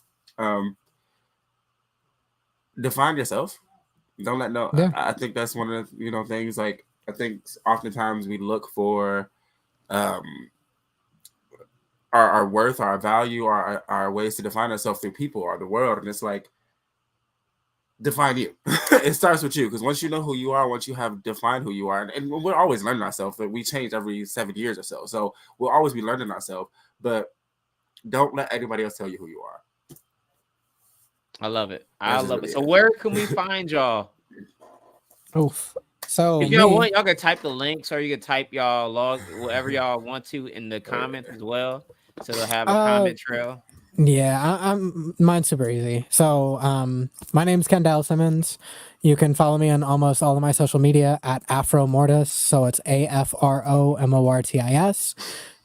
Define yourself. Don't let no. Yeah. I think that's one of the things. Like I think oftentimes we look for um our worth, our value, our ways to define ourselves through people or the world, and it's like define you. It starts with you, because once you know who you are, once you have defined who you are, and we're always learning ourselves. That we change every 7 years or so, so we'll always be learning ourselves. But don't let anybody else tell you who you are. I love it. I That's just love it. really So it. where can we find y'all? Oof. So If y'all me, want, y'all can type the links or you can type y'all log whatever y'all want to in the comments as well. So they'll have a comment trail. yeah, I'm mine's super easy. So, my name's Kendall Simmons. You can follow me on almost all of my social media at Afromortis. So it's AFROMORTIS.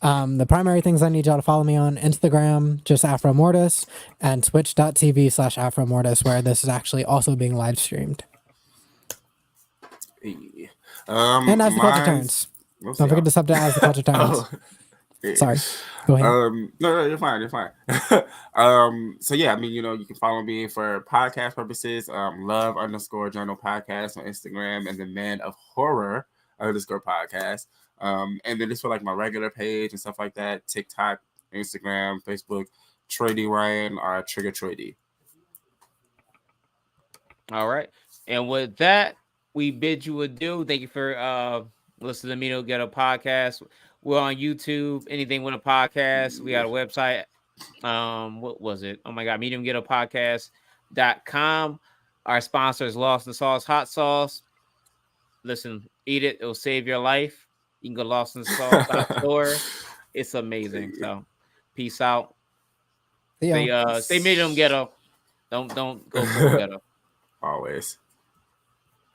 The primary things I need y'all to follow me on Instagram, just Afromortis, and twitch.tv/Afromortis, where this is actually also being live streamed. And as the culture turns. Don't forget to sub to as the culture turns. Sorry. Go ahead. No, you're fine. You're fine. So yeah, I mean, you can follow me for podcast purposes. Love_journal podcast on Instagram, and the Man of Horror _ podcast. And then just for like my regular page and stuff like that, TikTok, Instagram, Facebook, Troy D Ryan or Trigger Troy D. All right. And with that, we bid you adieu. Thank you for listening to Mino Ghetto Podcast. We're on YouTube, anything with a podcast. We got a website. What was it? Oh my god, mediumghettopodcast.com. Our sponsor is Lost in Sauce Hot Sauce. Listen, eat it, it'll save your life. You can go Lost in Sauce.store. It's amazing. So peace out. Yeah. Stay medium ghetto. Don't go full ghetto. Always.